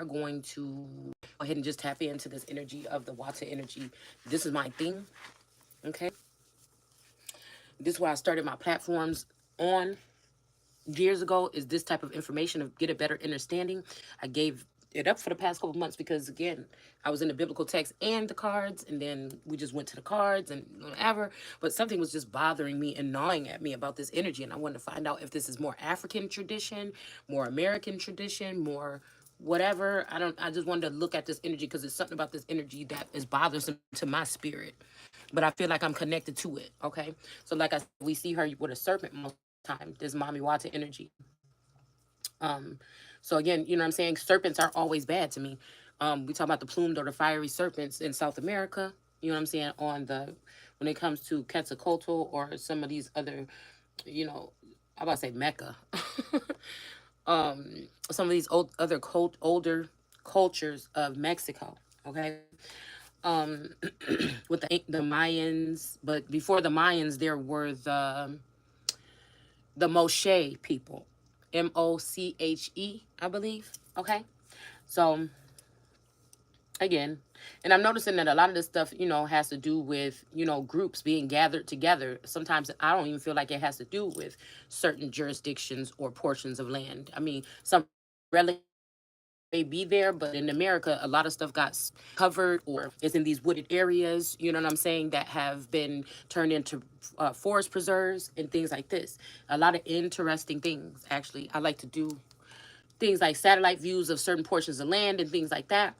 going to go ahead and just tap into this energy of the Wata energy. This is my thing, okay? This is why I started my platforms on years ago, is this type of information to get a better understanding. I gave it up for the past couple of months because, again, I was in the biblical text and the cards, and then we just went to the cards and whatever. But something was just bothering me and gnawing at me about this energy, and I wanted to find out if this is more African tradition, more American tradition, more whatever. I just wanted to look at this energy because there's something about this energy that is bothersome to my spirit, but I feel like I'm connected to it. Okay, so like I said, we see her with a serpent most time. This mommy Wata energy. Um, so again, you know what I'm saying? Serpents aren't always bad to me. We talk about the plumed or the fiery serpents in South America. You know what I'm saying? When it comes to Quetzalcoatl or some of these other, you know, I'm about to say Mecca. Some of these older cultures of Mexico. Okay, with the Mayans, but before the Mayans, there were the Moshe people, Moche, I believe. Okay, so again, and I'm noticing that a lot of this stuff, has to do with groups being gathered together. Sometimes I don't even feel like it has to do with certain jurisdictions or portions of land. I mean, some relic may be there, but in America, a lot of stuff got covered or is in these wooded areas, you know what I'm saying, that have been turned into forest preserves and things like this. A lot of interesting things, actually. I like to do things like satellite views of certain portions of land and things like that.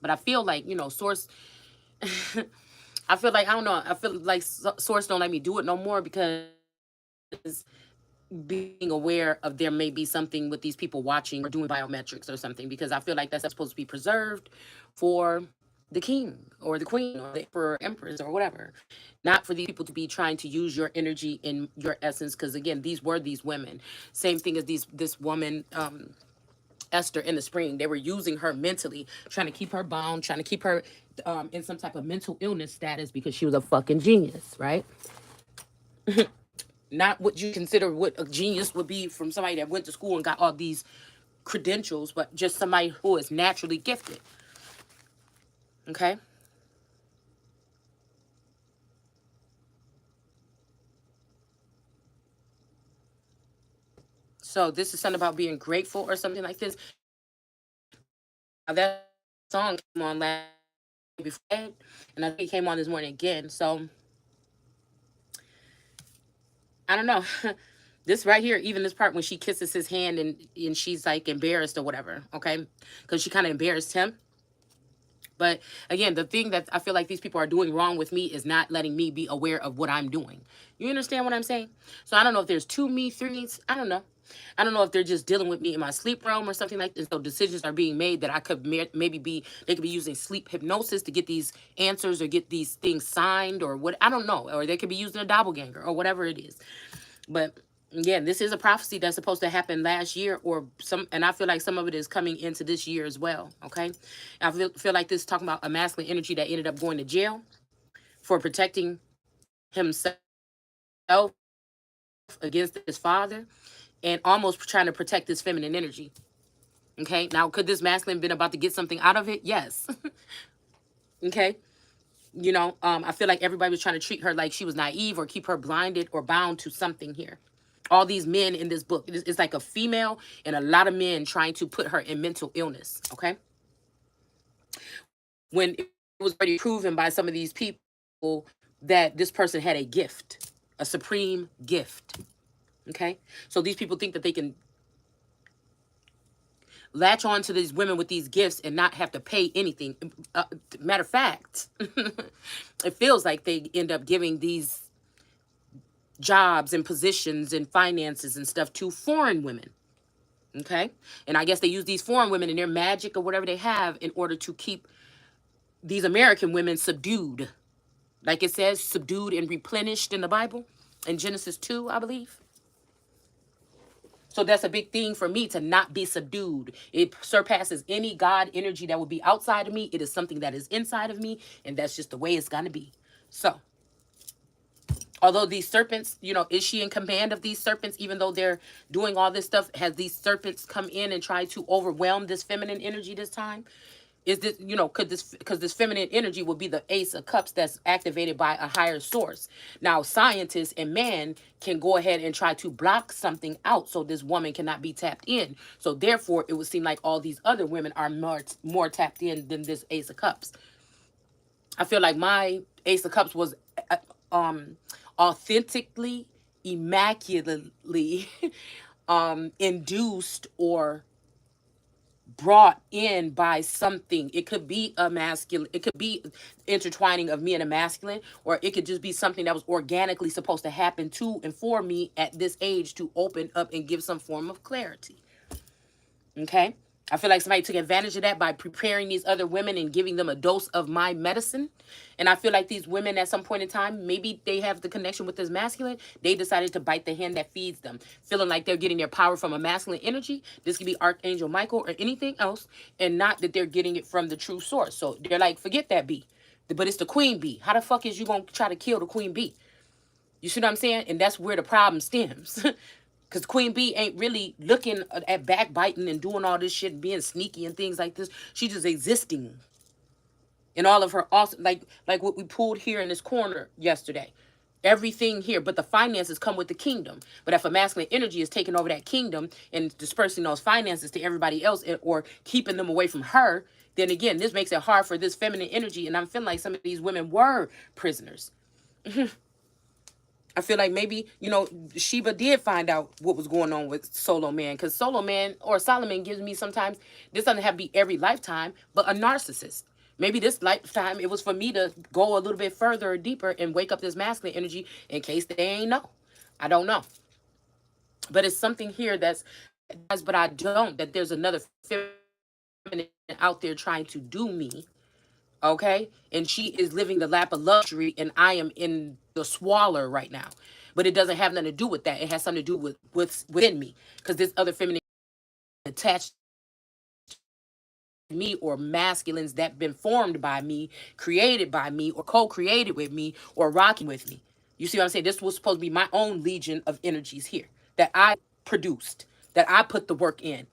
But I feel like, Source, I feel like, I don't know, I feel like Source don't let me do it no more because being aware of there may be something with these people watching or doing biometrics or something, because I feel like that's supposed to be preserved for the king or the queen or the emperor, empress, or whatever, not for these people to be trying to use your energy in your essence. Because again, these women, same thing as this woman, Esther in the spring, they were using her mentally, trying to keep her bound, trying to keep her in some type of mental illness status because she was a fucking genius, right? Not what you consider what a genius would be from somebody that went to school and got all these credentials, but just somebody who is naturally gifted. Okay? So this is something about being grateful or something like this. Now that song came on last night before bed, and I think it came on this morning again. So I don't know. This right here, even this part when she kisses his hand and she's like embarrassed or whatever, okay? Because she kind of embarrassed him. But again, the thing that I feel like these people are doing wrong with me is not letting me be aware of what I'm doing. You understand what I'm saying? So I don't know if there's two me, three me's. I don't know. I don't know if they're just dealing with me in my sleep realm or something like this. So decisions are being made that I could maybe they could be using sleep hypnosis to get these answers or get these things signed or what. I don't know. Or they could be using a doppelganger or whatever it is. But again, this is a prophecy that's supposed to happen last year or and I feel like some of it is coming into this year as well. Okay. I feel like this is talking about a masculine energy that ended up going to jail for protecting himself against his father and almost trying to protect his feminine energy. Okay. Now, could this masculine been about to get something out of it? Yes. Okay. I feel like everybody was trying to treat her like she was naive or keep her blinded or bound to something here. All these men in this book, it's like a female and a lot of men trying to put her in mental illness. Okay. When it was already proven by some of these people that this person had a gift, a supreme gift. Okay. So these people think that they can latch on to these women with these gifts and not have to pay anything. Matter of fact, it feels like they end up giving these jobs and positions and finances and stuff to foreign women. Okay. And I guess they use these foreign women and their magic or whatever they have in order to keep these American women subdued. Like it says, subdued and replenished in the Bible in Genesis 2, I believe. So that's a big thing for me to not be subdued. It surpasses any God energy that would be outside of me. It is something that is inside of me, and that's just the way it's going to be. So Although these serpents, is she in command of these serpents? Even though they're doing all this stuff, has these serpents come in and try to overwhelm this feminine energy this time? Is this, could this, because this feminine energy will be the Ace of Cups that's activated by a higher source. Now, scientists and man can go ahead and try to block something out so this woman cannot be tapped in. So therefore, it would seem like all these other women are more tapped in than this Ace of Cups. I feel like my Ace of Cups was uh, um authentically, immaculately induced or brought in by something. It could be a masculine, it could be intertwining of me and a masculine, or it could just be something that was organically supposed to happen to and for me at this age to open up and give some form of clarity. Okay. I feel like somebody took advantage of that by preparing these other women and giving them a dose of my medicine. And I feel like these women at some point in time, maybe they have the connection with this masculine. They decided to bite the hand that feeds them, feeling like they're getting their power from a masculine energy. This could be Archangel Michael or anything else, and not that they're getting it from the true source. So they're like, forget that bee. But it's the queen bee. How the fuck is you going to try to kill the queen bee? You see what I'm saying? And that's where the problem stems. Because Queen Bee ain't really looking at backbiting and doing all this shit and being sneaky and things like this. She just existing in all of her awesome, like what we pulled here in this corner yesterday. Everything here, but the finances come with the kingdom. But if a masculine energy is taking over that kingdom and dispersing those finances to everybody else, or keeping them away from her, then again, this makes it hard for this feminine energy. And I'm feeling like some of these women were prisoners. I feel like maybe, Sheba did find out what was going on with Solo Man, because Solo Man or Solomon gives me sometimes, this doesn't have to be every lifetime, but a narcissist. Maybe this lifetime it was for me to go a little bit further or deeper and wake up this masculine energy in case they ain't know. I don't know. But it's something here but I don't, that there's another feminine out there trying to do me. Okay, and she is living the lap of luxury and I am in the swaller right now. But it doesn't have nothing to do with that. It has something to do with what's within me, because this other feminine attached to me, or masculines that been formed by me, created by me, or co-created with me, or rocking with me. You see what I'm saying? This was supposed to be my own legion of energies here that I produced, that I put the work in,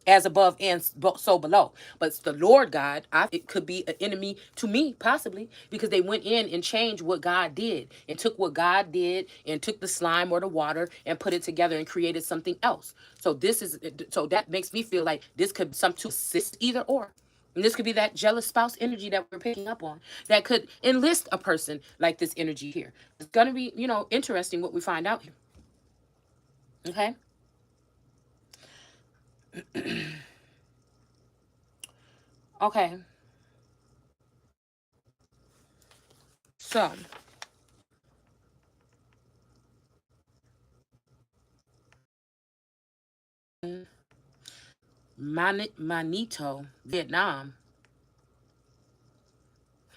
as above and so below. But it's the Lord God, it could be an enemy to me, possibly, because they went in and changed what God did and took what God did and took the slime or the water and put it together and created something else. So that makes me feel like this could some to assist either or. And this could be that jealous spouse energy that we're picking up on that could enlist a person like this energy here. It's going to be, interesting what we find out here. Okay. Okay. So, Manito, Vietnam.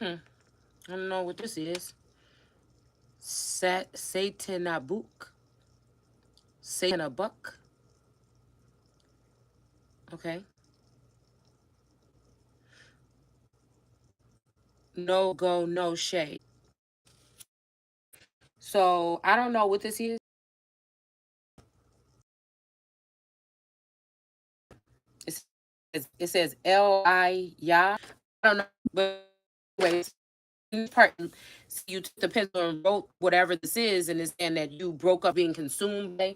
I don't know what this is. Satanabuk. Satanabuk. Okay. No go, no shade. So I don't know what this is. It says L-I Ya. I don't know. But anyways, in part, you took the pencil and wrote whatever this is, and it's saying that you broke up being consumed by,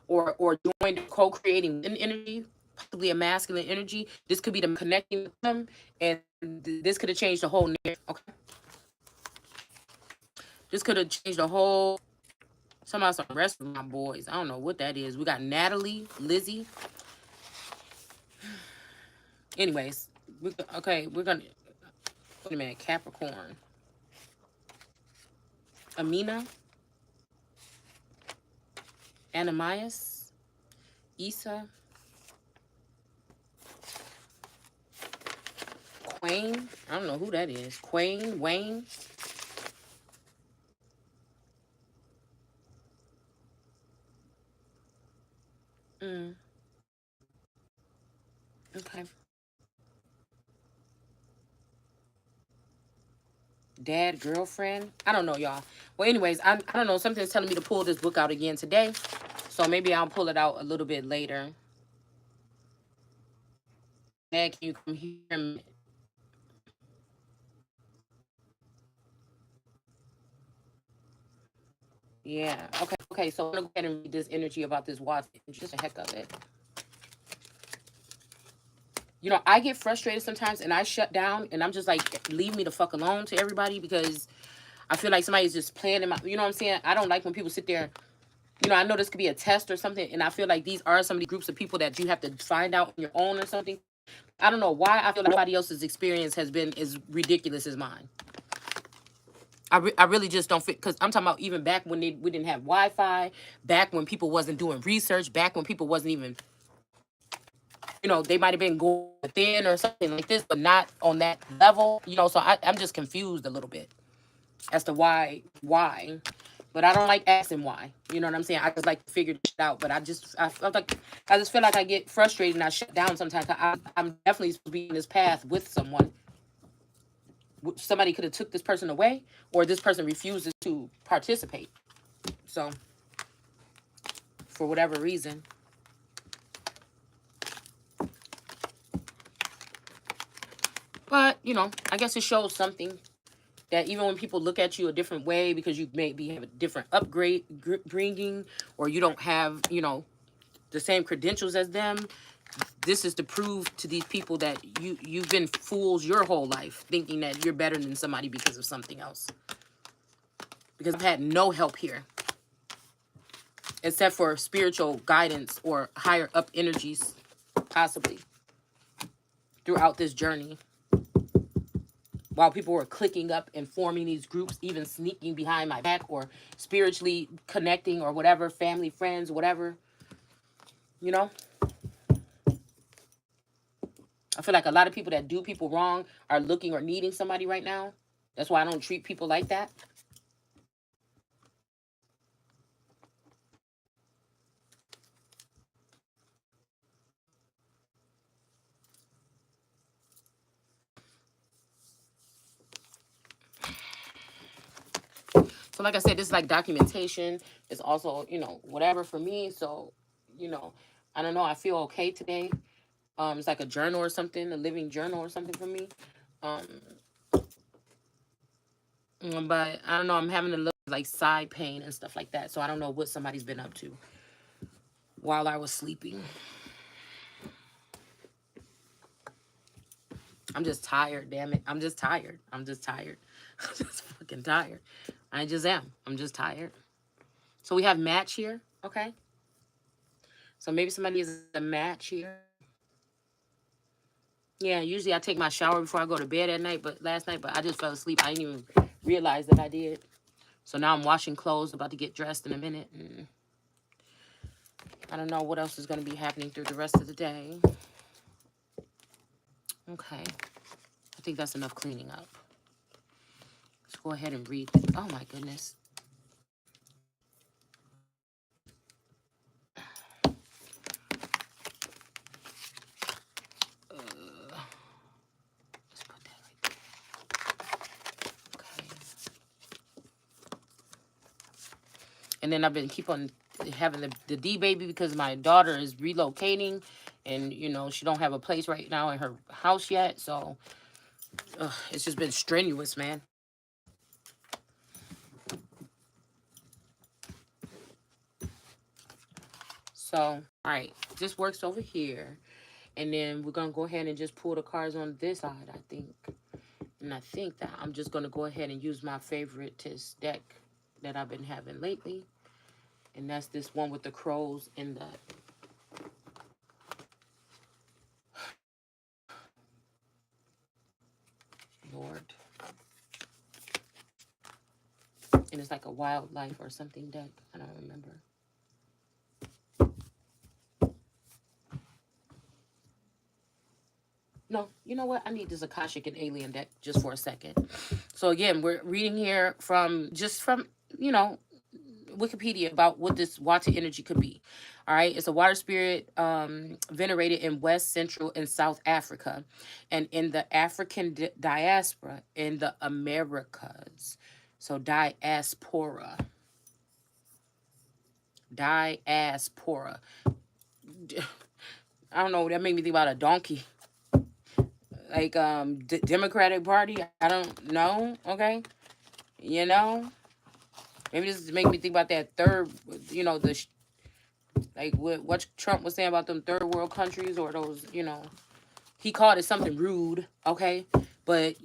or joined co-creating an energy, possibly a masculine energy. This could be them connecting with them, and this could have changed the whole narrative. Okay, this could have changed the whole. Somehow some rest of my boys. I don't know what that is. We got Natalie, Lizzie. Anyways, okay, we're gonna wait a minute. Capricorn, Amina, Ananias, Issa, Quayne. I don't know who that is. Quayne, Wayne. Mm, okay. Dad, girlfriend. I don't know, y'all. Well, anyways, I don't know. Something's telling me to pull this book out again today. So maybe I'll pull it out a little bit later. Dad, can you come here? Yeah. Okay. Okay. So I'm gonna go ahead and read this energy about this Wata. Just a heck of it. I get frustrated sometimes and I shut down and I'm just like, leave me the fuck alone to everybody because I feel like somebody's just playing in my, you know what I'm saying? I don't like when people sit there, I know this could be a test or something. And I feel like these are some of the groups of people that you have to find out on your own or something. I don't know why I feel like nobody else's experience has been as ridiculous as mine. I really just don't fit because I'm talking about even back when we didn't have Wi-Fi, back when people wasn't doing research, back when people wasn't even, they might have been going thin or something like this, but not on that level, So I'm just confused a little bit as to why. But I don't like asking why. You know what I'm saying? I just like to figure shit out. But I feel like I get frustrated and I shut down sometimes. I'm definitely supposed to be in this path with someone. Somebody could have took this person away, or this person refuses to participate. So for whatever reason, but I guess it shows something that even when people look at you a different way because you maybe have a different bringing, or you don't have the same credentials as them, this is to prove to these people that you've been fools your whole life thinking that you're better than somebody because of something else. Because I've had no help here except for spiritual guidance or higher up energies, possibly throughout this journey, while people were clicking up and forming these groups, even sneaking behind my back or spiritually connecting or whatever, family, friends, whatever, you know. I feel like a lot of people that do people wrong are looking or needing somebody right now. That's why I don't treat people like that. So, like I said, this is like documentation. It's also, whatever for me. So, you know, I don't know. I feel okay today. It's like a journal or something, a living journal or something for me. Um, but I don't know. I'm having a little like side pain and stuff like that. So I don't know what somebody's been up to while I was sleeping. I'm just tired, damn it. I'm just tired. I'm just tired. I'm just fucking tired. I just am. I'm just tired. So we have match here, okay? So maybe somebody is a match here. Yeah, usually I take my shower before I go to bed at night, but last night, but I just fell asleep. I didn't even realize that I did. So now I'm washing clothes, about to get dressed in a minute. And I don't know what else is going to be happening through the rest of the day. Okay. I think that's enough cleaning up. Let's go ahead and read. Oh my goodness. Let's put that right there. Okay. And then I've been keep on having the D baby because my daughter is relocating, and she don't have a place right now in her house yet. So it's just been strenuous, man. So all right, this works over here, and then we're gonna go ahead and just pull the cards on this side, I think. And I think that I'm just gonna go ahead and use my favorite deck that I've been having lately, and that's this one with the crows and the Lord. And it's like a wildlife or something deck. I don't remember. No, you know what? I need this Akashic and Alien deck just for a second. So again, we're reading here from you know, Wikipedia about what this Wata energy could be. All right, it's a water spirit venerated in West, Central, and South Africa, and in the African diaspora in the Americas. So diaspora, diaspora. I don't know. That made me think about a donkey, like Democratic Party. I don't know. Okay, you know, maybe this is making me think about that third. The like what Trump was saying about them third world countries or those. He called it something rude. Okay, but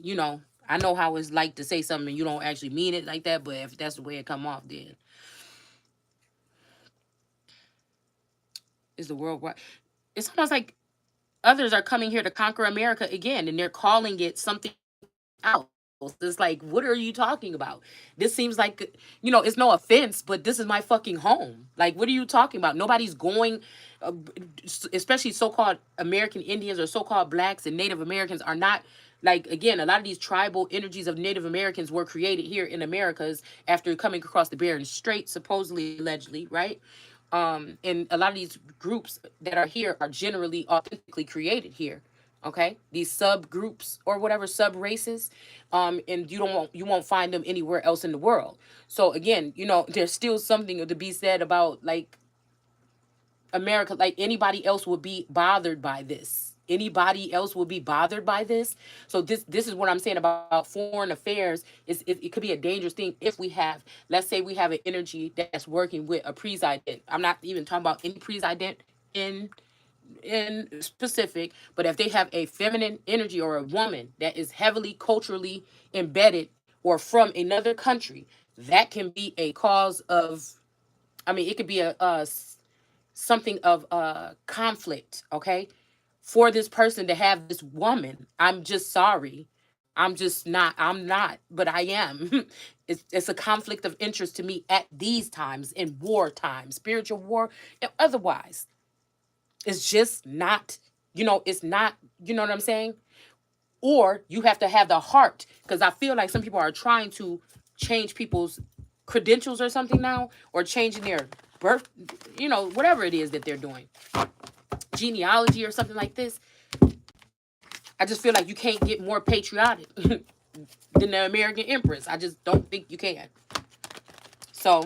I know how it's like to say something and you don't actually mean it like that. But if that's the way it come off, then is the world right? It's almost like others are coming here to conquer America again, and they're calling it something else. It's like, what are you talking about? This seems like, it's no offense, but this is my fucking home. Like, what are you talking about? Nobody's going, uh, especially so called American Indians or so called blacks and Native Americans are not. Like, again, a lot of these tribal energies of Native Americans were created here in Americas after coming across the Bering Strait, supposedly, allegedly, right? And a lot of these groups that are here are generally authentically created here. Okay, these subgroups or whatever sub races, and you won't find them anywhere else in the world. So again, there's still something to be said about like America. Like anybody else would be bothered by this. Anybody else would be bothered by this. So this is what I'm saying about foreign affairs. It could be a dangerous thing if we have, let's say we have an energy that's working with a president. I'm not even talking about any president in specific, but if they have a feminine energy or a woman that is heavily culturally embedded or from another country, that can be a cause of, I mean, it could be something of conflict, okay? For this person to have this woman, I'm just sorry. I'm not, but I am. It's a conflict of interest to me at these times in war times, spiritual war, and otherwise. It's just not, it's not, you know what I'm saying? Or you have to have the heart, because I feel like some people are trying to change people's credentials or something now, or changing their birth, whatever it is that they're doing, genealogy or something like this. I just feel like you can't get more patriotic than the American Empress. I just don't think you can. So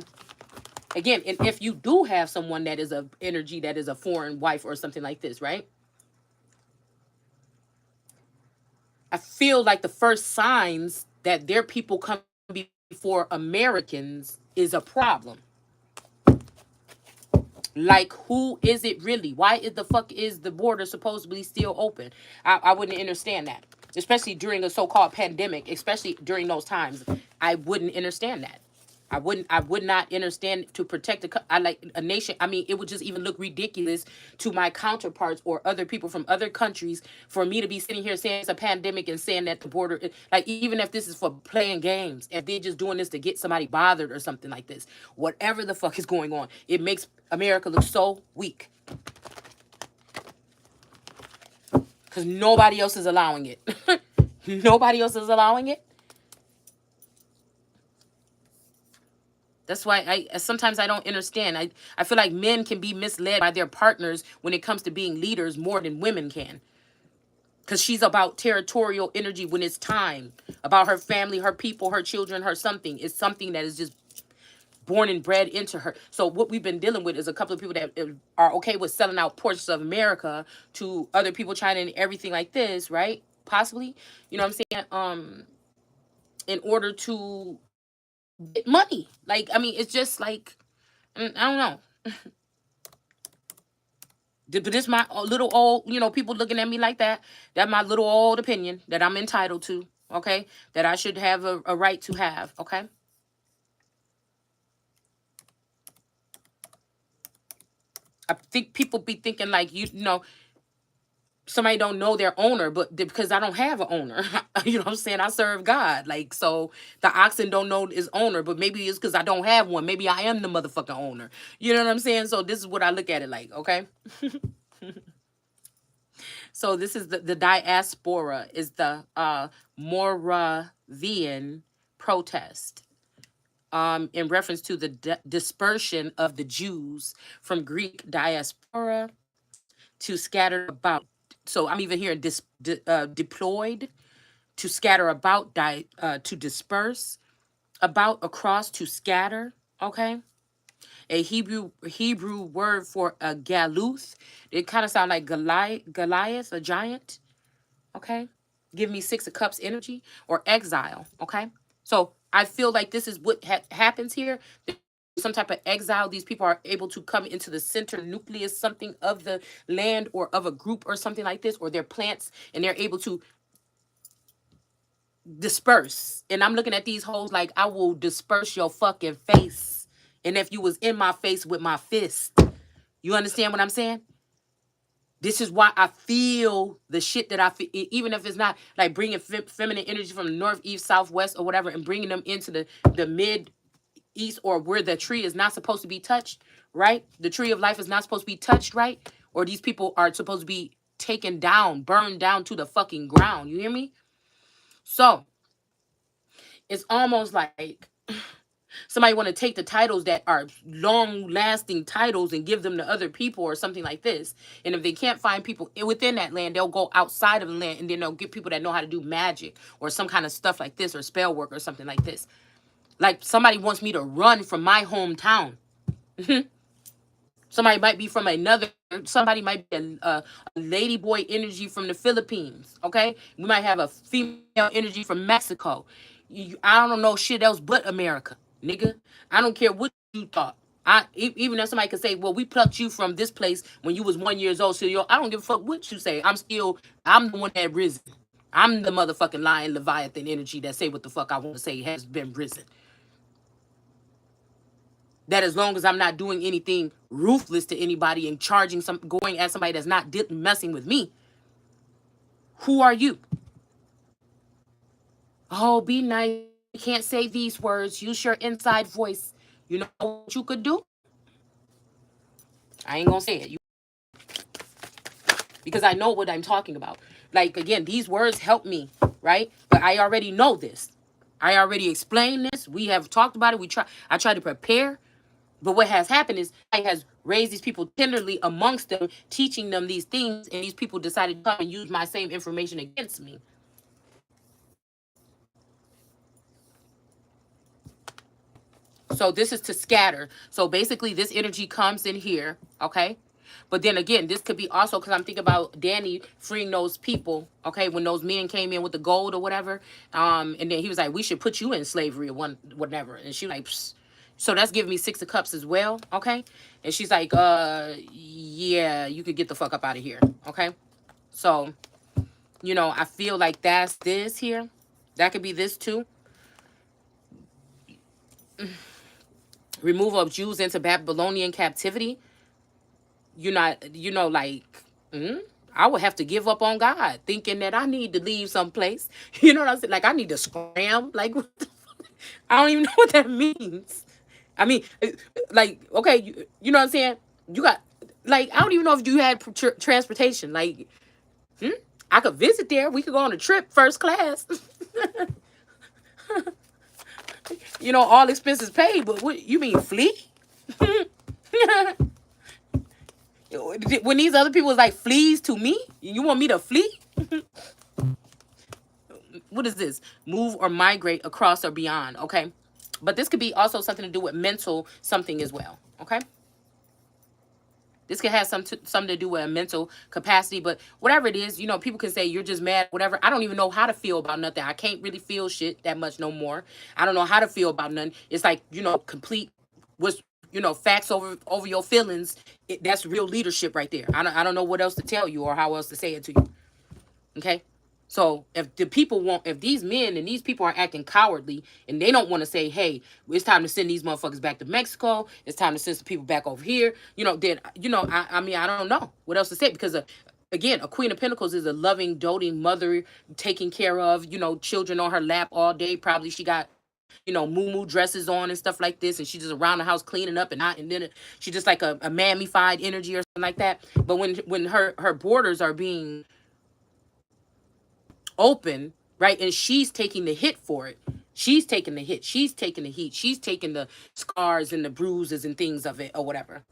again, and if you do have someone that is a energy that is a foreign wife or something like this, right? I feel like the first signs that their people come before Americans is a problem. Like, who is it really? Why is the fuck is the border supposedly still open? I wouldn't understand that, especially during a so-called pandemic, especially during those times. I wouldn't understand that. I would not understand to protect I like a nation. I mean, it would just even look ridiculous to my counterparts or other people from other countries for me to be sitting here saying it's a pandemic and saying that the border, like even if this is for playing games, if they're just doing this to get somebody bothered or something like this, whatever the fuck is going on, it makes America look so weak because nobody else is allowing it. Nobody else is allowing it. That's why I sometimes I don't understand. I feel like men can be misled by their partners when it comes to being leaders more than women can. Cause she's about territorial energy when it's time. About her family, her people, her children, her something. It's something that is just born and bred into her. So what we've been dealing with is a couple of people that are okay with selling out portions of America to other people, China and everything like this, right? Possibly. You know what I'm saying? In order to get money. Like, I mean, it's just like I don't know. But this my little old, people looking at me like that. That's my little old opinion that I'm entitled to. Okay, that I should have a right to have. Okay, I think people be thinking like somebody don't know their owner, but because I don't have an owner, you know what I'm saying? I serve God, like so. The oxen don't know his owner, but maybe it's because I don't have one. Maybe I am the motherfucking owner. You know what I'm saying? So this is what I look at it like. Okay. So this is the diaspora is the Moravian protest. in reference to the dispersion of the Jews from Greek diaspora to scatter about. So I'm even here deployed to scatter about, to disperse, about, across, to scatter. Okay, a Hebrew word for a galuth. It kind of sounds like Goliath, a giant. Okay, give me Six of Cups energy, or exile. Okay, so I feel like this is what happens here. Some type of exile. These people are able to come into the center nucleus, something of the land or of a group or something like this, or they're plants, and they're able to disperse. And I'm looking at these hoes like, I will disperse your fucking face. And if you was in my face with my fist, you understand what I'm saying? This is why I feel the shit that I feel, even if it's not like bringing feminine energy from the north, east, south, west, or whatever, and bringing them into the mid east, or where the tree is not supposed to be touched, right? The tree of life is not supposed to be touched, right? Or these people are supposed to be taken down, burned down to the fucking ground. You hear me? So it's almost like somebody want to take the titles that are long lasting titles and give them to other people or something like this. And if they can't find people within that land, they'll go outside of the land, and then they'll get people that know how to do magic or some kind of stuff like this, or spell work or something like this. Like somebody wants me to run from my hometown. Somebody might be from another, somebody might be a lady boy energy from the Philippines, okay? We might have a female energy from Mexico. I don't know shit else but America, nigga. I don't care what you thought. Even if somebody could say, well, we plucked you from this place when you was 1 year old, so I don't give a fuck what you say. I'm the one that risen. I'm the motherfucking lion Leviathan energy that say what the fuck I want to say has been risen. That as long as I'm not doing anything ruthless to anybody and going at somebody that's not messing with me, who are you? Oh, be nice. You can't say these words. Use your inside voice. You know what you could do? I ain't gonna say it. Because I know what I'm talking about. Like, again, these words help me, right? But I already know this. I already explained this. We have talked about it. I try to prepare. But what has happened is I has raised these people tenderly amongst them, teaching them these things, and these people decided to come and use my same information against me. So this is to scatter. So basically, this energy comes in here, okay? But then again, this could be also because I'm thinking about Danny freeing those people, okay? When those men came in with the gold or whatever, and then he was like, "We should put you in slavery or whatever," and she like, psst. So that's giving me Six of Cups as well, okay? And she's like, yeah, you could get the fuck up out of here, okay? So, I feel like that's this here. That could be this too. Removal of Jews into Babylonian captivity. Like, I would have to give up on God, thinking that I need to leave someplace. You know what I'm saying? Like, I need to scram. Like, what the fuck? I don't even know what that means. I mean, like, okay, you know what I'm saying? You got, like, I don't even know if you had transportation. Like, I could visit there. We could go on a trip, first class. All expenses paid. But what you mean, flee? When these other people was like fleas to me, you want me to flee? What is this? Move or migrate across or beyond. Okay, but this could be also something to do with mental something as well. Okay, this could have something to do with a mental capacity, but whatever it is, people can say you're just mad, whatever. I don't even know how to feel about nothing. I can't really feel shit that much no more. I don't know how to feel about nothing. It's like, complete was, facts over your feelings. That's real leadership right there. I don't know what else to tell you or how else to say it to you. Okay. So if these men and these people are acting cowardly and they don't want to say, hey, it's time to send these motherfuckers back to Mexico, it's time to send some people back over here, then, I mean, I don't know what else to say, because again, a Queen of Pentacles is a loving, doting mother, taking care of, children on her lap all day. Probably she got, moo dresses on and stuff like this, and she's just around the house cleaning up, and then she's just like a mammified energy or something like that. But when her borders are being open, right, and she's taking the hit for it, She's taking the hit. She's taking the heat. She's taking the scars and the bruises and things of it or whatever.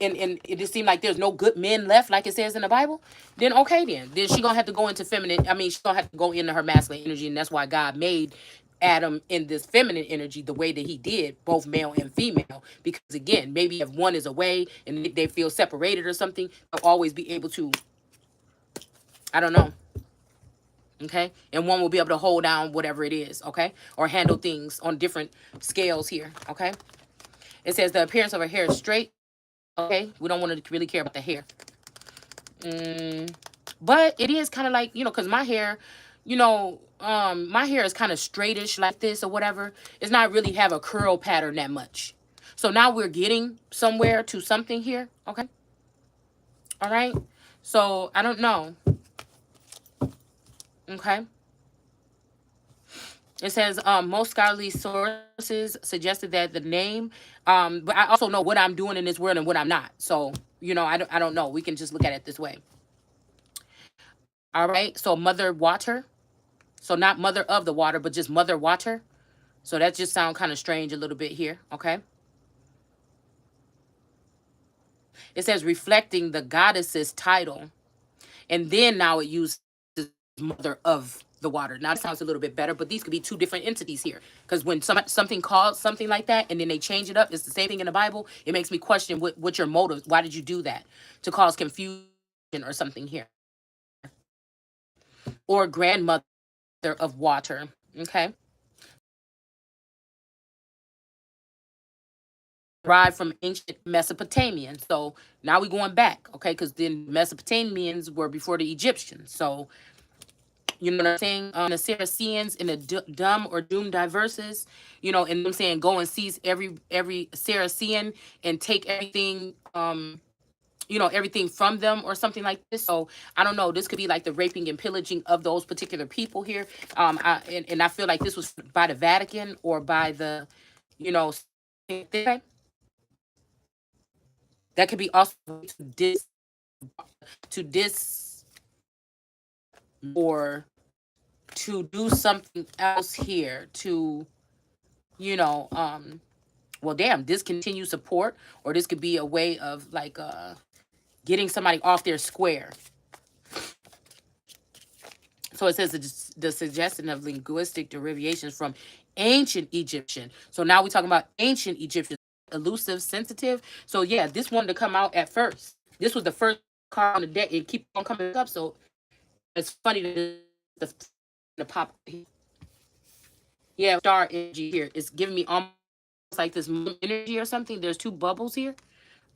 And it just seemed like there's no good men left, like it says in the Bible. Then okay, then she gonna have to go into feminine. I mean, she's gonna have to go into her masculine energy, and that's why God made Adam in this feminine energy the way that he did, both male and female. Because again, maybe if one is away and they feel separated or something, they'll always be able to, I don't know, okay, and one will be able to hold down whatever it is, okay, or handle things on different scales here, okay. It says the appearance of her hair is straight. Okay, we don't want to really care about the hair. But it is kind of like, because my hair, my hair is kind of straightish like this or whatever. It's not really have a curl pattern that much. So now we're getting somewhere to something here. Okay. All right. So I don't know. Okay. It says most scholarly sources suggested that the name, but I also know what I'm doing in this world and what I'm not. So, I don't know. We can just look at it this way. All right. So Mother Water. So not Mother of the Water, but just Mother Water. So that just sounds kind of strange a little bit here. Okay. It says reflecting the goddess's title. And then now it uses Mother of the Water. Now it sounds a little bit better, but these could be two different entities here. Because when something calls something like that and then they change it up, it's the same thing in the Bible. It makes me question what your motives. Why did you do that? To cause confusion or something here. Or grandmother of water. Okay. Derived from ancient Mesopotamian. So now we're going back, okay? Because then Mesopotamians were before the Egyptians. So you know what I'm saying? The Saracens and the dumb or doom diverses, and I'm saying go and seize every Saracen and take everything, everything from them or something like this. So I don't know. This could be like the raping and pillaging of those particular people here. And I feel like this was by the Vatican or by the, you know, that could be also to dis or to do something else here to, well, damn, discontinue support, or this could be a way of like getting somebody off their square. So it says the suggestion of linguistic derivations from ancient Egyptian. So now we're talking about ancient Egyptian, elusive, sensitive. So yeah, this wanted to come out at first. This was the first card on the deck. It keeps on coming up. So it's funny that the pop. Yeah, star energy here. It's giving me almost like this energy or something. There's two bubbles here.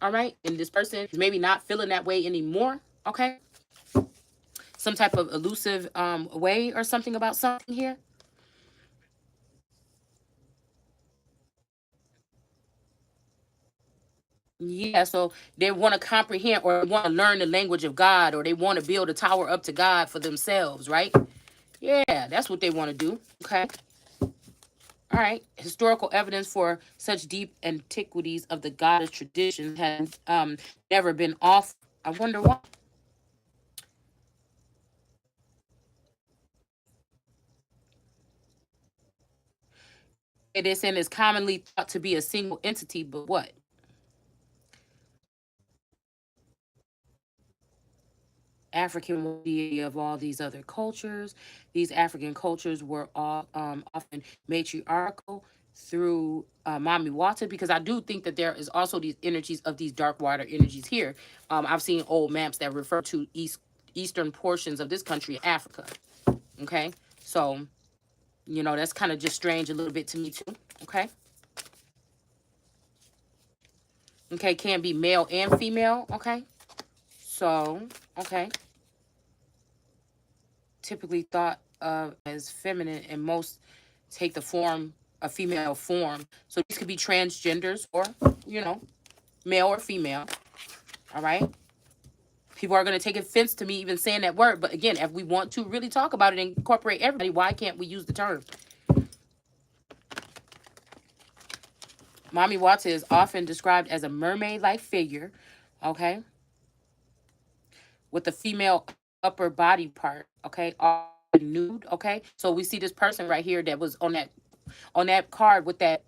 All right. And this person is maybe not feeling that way anymore. Okay. Some type of elusive way or something about something here. Yeah, so they want to comprehend or want to learn the language of God, or they want to build a tower up to God for themselves, right? Yeah, that's what they want to do. Okay. All right. Historical evidence for such deep antiquities of the goddess tradition has never been off. I wonder why. It is and is commonly thought to be a single entity, but what? African deity of all these other cultures. These African cultures were all often matriarchal through Mami Wata, because I do think that there is also these energies of these dark water energies here. I've seen old maps that refer to eastern portions of this country, Africa. Okay, so that's kind of just strange a little bit to me too. Okay, okay, can be male and female. Okay, so okay. Typically thought of as feminine, and most take the form a female form. So these could be transgenders or, male or female. All right. People are going to take offense to me even saying that word. But again, if we want to really talk about it and incorporate everybody, why can't we use the term? Mommy Wata is often described as a mermaid like figure, okay, with the female upper body part, okay, nude. Okay, so we see this person right here that was on that card with that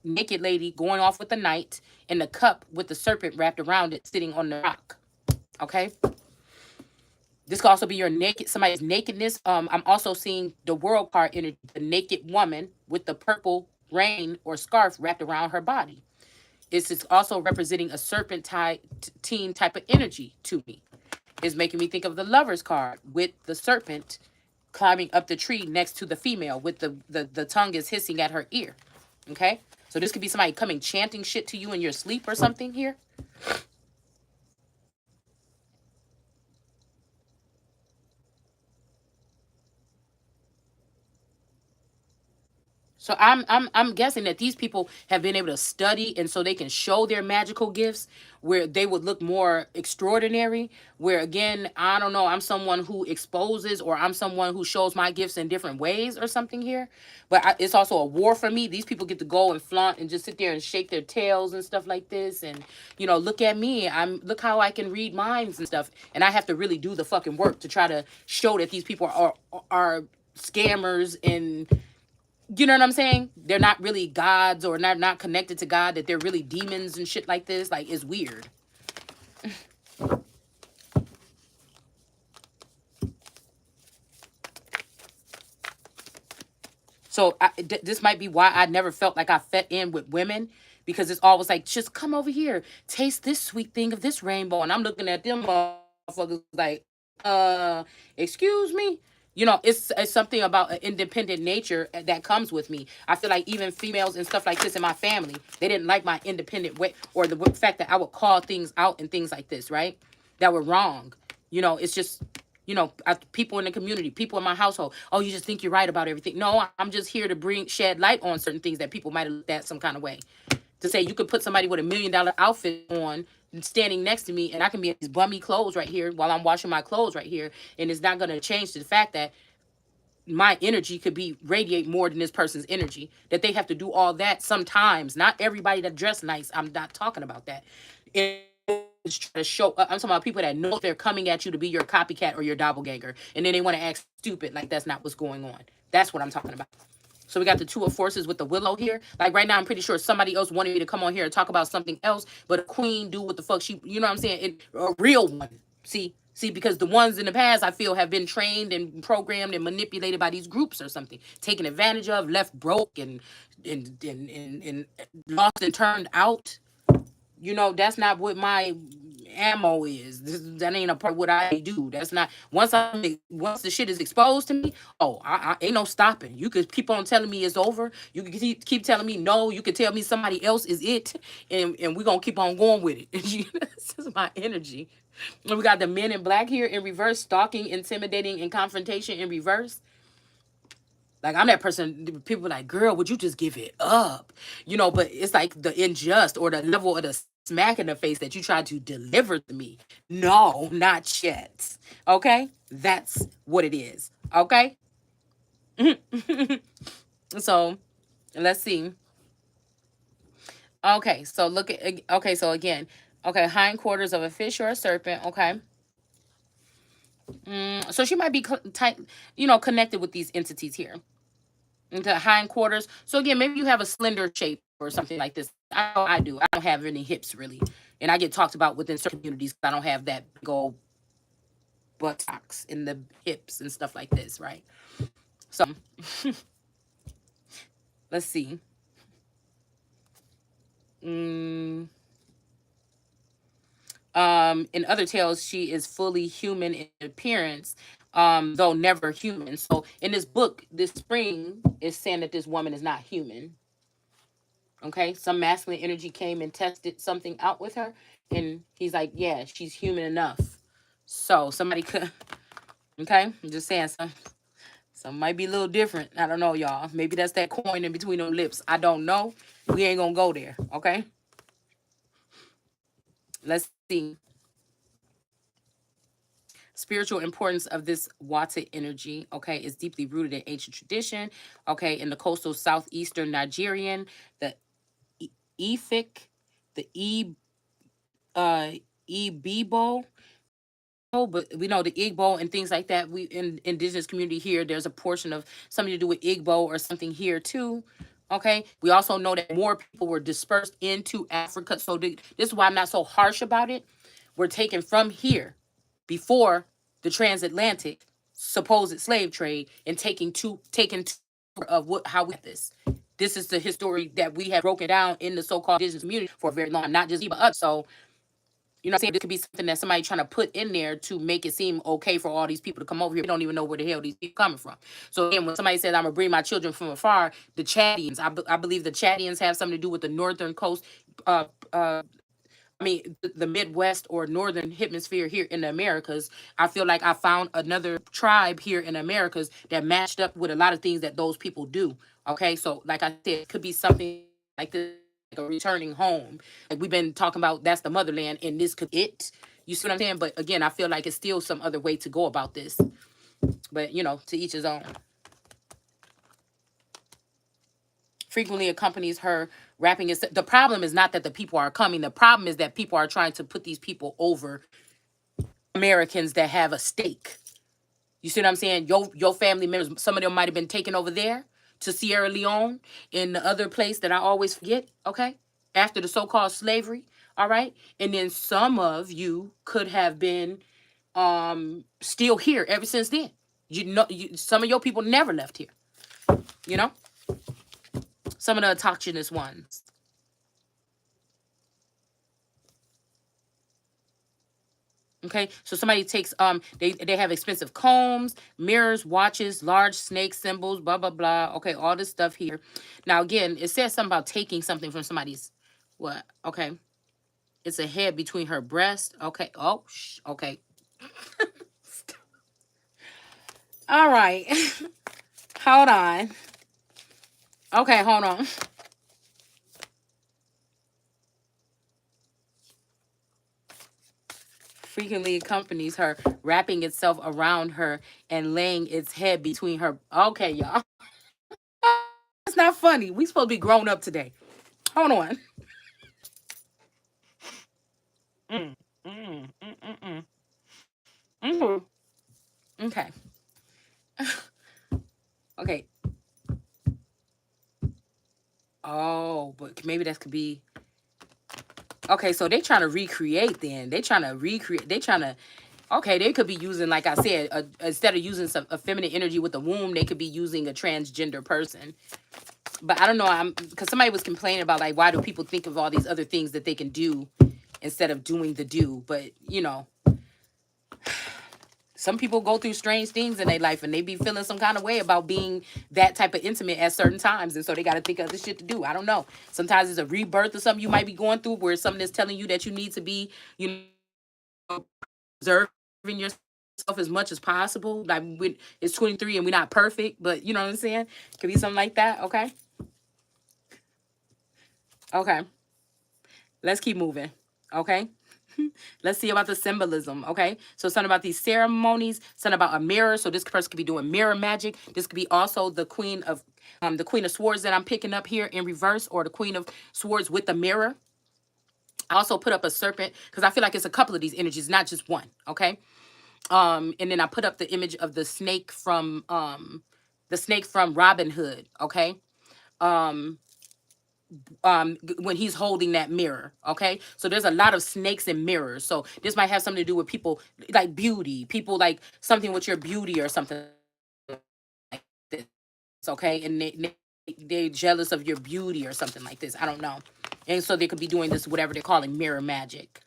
naked lady going off with the knight and the cup with the serpent wrapped around it sitting on the rock. Okay, this could also be your naked somebody's nakedness. I'm also seeing the world card energy, the naked woman with the purple rain or scarf wrapped around her body. This is also representing a serpentine type of energy to me. It's making me think of the lover's card with the serpent climbing up the tree next to the female with the tongue is hissing at her ear. Okay? So this could be somebody coming chanting shit to you in your sleep or something here. So I'm guessing that these people have been able to study and so they can show their magical gifts where they would look more extraordinary. Where again, I don't know, I'm someone who exposes or I'm someone who shows my gifts in different ways or something here. But it's also a war for me. These people get to go and flaunt and just sit there and shake their tails and stuff like this and look at me. Look how I can read minds and stuff. And I have to really do the fucking work to try to show that these people are scammers and you know what I'm saying? They're not really gods or not connected to God, that they're really demons and shit like this. Like, it's weird. So this might be why I never felt like I fit in with women, because it's always like, just come over here, taste this sweet thing of this rainbow. And I'm looking at them motherfuckers like, uh, excuse me? It's something about an independent nature that comes with me. I feel like even females and stuff like this in my family, they didn't like my independent way or the fact that I would call things out and things like this, right? That were wrong. It's just people in the community, people in my household. Oh, you just think you're right about everything. No, I'm just here to shed light on certain things that people might have looked at some kind of way. To say you could put somebody with $1 million outfit on standing next to me, and I can be in these bummy clothes right here while I'm washing my clothes right here, and it's not going to change the fact that my energy could be radiate more than this person's energy. That they have to do all that sometimes. Not everybody that dress nice. I'm not talking about that. It's trying to show. I'm talking about people that know they're coming at you to be your copycat or your doppelganger, and then they want to act stupid like that's not what's going on. That's what I'm talking about. So we got the two of forces with the willow here. Like right now, I'm pretty sure somebody else wanted me to come on here and talk about something else, but a queen do what the fuck she, you know what I'm saying? A real one. See, because the ones in the past I feel have been trained and programmed and manipulated by these groups or something, taken advantage of, left broke and lost and turned out. That's not what my ammo is. That ain't a part of what I do. That's not once the shit is exposed to me. Oh, I ain't no stopping. You could keep on telling me it's over. You could keep telling me no. You could tell me somebody else is it, and we're gonna keep on going with it. This is my energy. And we got the men in black here in reverse, stalking, intimidating, and confrontation in reverse. Like, I'm that person, people like, girl, would you just give it up? But it's like the unjust or the level of the smack in the face that you try to deliver to me. No, not yet. Okay? That's what it is. Okay? So, let's see. Okay, so okay, so again, okay, hindquarters of a fish or a serpent. Okay. So she might be tight, connected with these entities here. Into hindquarters. So again, maybe you have a slender shape or something like this. I know I do. I don't have any hips really, and I get talked about within certain communities. I don't have that big old buttocks in the hips and stuff like this, right? So let's see. Mm, in other tales, she is fully human in appearance, though never human. So in this book, this spring is saying that this woman is not human. Okay, some masculine energy came and tested something out with her, and he's like, yeah, she's human enough. So somebody could, okay, I'm just saying, some might be a little different. I don't know, y'all. Maybe that's that coin in between them lips. I don't know. We ain't gonna go there. Okay, let's see. Spiritual importance of this Wata energy, okay, is deeply rooted in ancient tradition, okay, in the coastal southeastern Nigerian, the Efik, the E Ibibo, but we know the Igbo and things like that. We in indigenous community here, there's a portion of something to do with Igbo or something here too. Okay. We also know that more people were dispersed into Africa. So this is why I'm not so harsh about it. We're taken from here before the transatlantic supposed slave trade and taken to of what how we get this. This is the history that we have broken down in the so-called indigenous community for a very long time, not just me, but us. So you know what I'm saying? This could be something that somebody trying to put in there to make it seem okay for all these people to come over here. We don't even know where the hell these people coming from. So again, when somebody says, I'm going to bring my children from afar, the Chadians, I believe the Chadians have something to do with the northern coast, uh, uh, I mean, the Midwest or northern hemisphere here in the Americas. I feel like I found another tribe here in the Americas that matched up with a lot of things that those people do. Okay, so like I said, it could be something like this, like a returning home. Like we've been talking about, that's the motherland, and this could it. You see what I'm saying? But again, I feel like it's still some other way to go about this. But you know, to each his own. Frequently accompanies her rapping. The problem is not that the people are coming. The problem is that people are trying to put these people over Americans that have a stake. You see what I'm saying? Your family members, some of them might have been taken over there to Sierra Leone in the other place that I always forget, okay? After the so-called slavery, all right? And then some of you could have been still here ever since then. You know, some of your people never left here, you know? Some of the autochthonous ones. Okay, so somebody takes they have expensive combs, mirrors, watches, large snake symbols, blah blah blah. Okay, all this stuff here. Now again, it says something about taking something from somebody's what? Okay, it's a head between her breast. Okay, oh, okay, all right. Hold on. Okay, hold on. Frequently accompanies her, wrapping itself around her and laying its head between her. Okay, y'all. It's not funny. We supposed to be grown up today. Hold on. Mm, mm, mm, mm, mm. Mhm. Okay. Okay. Oh, but maybe that could be okay. So they trying to recreate. Then they trying to recreate. They trying to. Okay, they could be using, like I said, instead of using some a feminine energy with a womb, they could be using a transgender person. But I don't know. I'm because somebody was complaining about like why do people think of all these other things that they can do instead of doing the do. But you know, some people go through strange things in their life and they be feeling some kind of way about being that type of intimate at certain times. And so they got to think of other shit to do. I don't know. Sometimes it's a rebirth or something you might be going through where something is telling you that you need to be, you know, observing yourself as much as possible. Like it's 23 and we're not perfect, but you know what I'm saying? Could be something like that. Okay. Okay. Let's keep moving. Okay. Let's see about the symbolism. Okay. So something about these ceremonies, something about a mirror. So this person could be doing mirror magic. This could be also the Queen of Swords that I'm picking up here in reverse, or the Queen of Swords with the mirror. I also put up a serpent because I feel like it's a couple of these energies, not just one. Okay. And then I put up the image of the snake from Robin Hood. Okay. Um, when he's holding that mirror. Okay, so there's a lot of snakes and mirrors, so this might have something to do with people like beauty, people like something with your beauty or something like this. Okay, and they're jealous of your beauty or something like this. I don't know. And so they could be doing this, whatever they're calling mirror magic.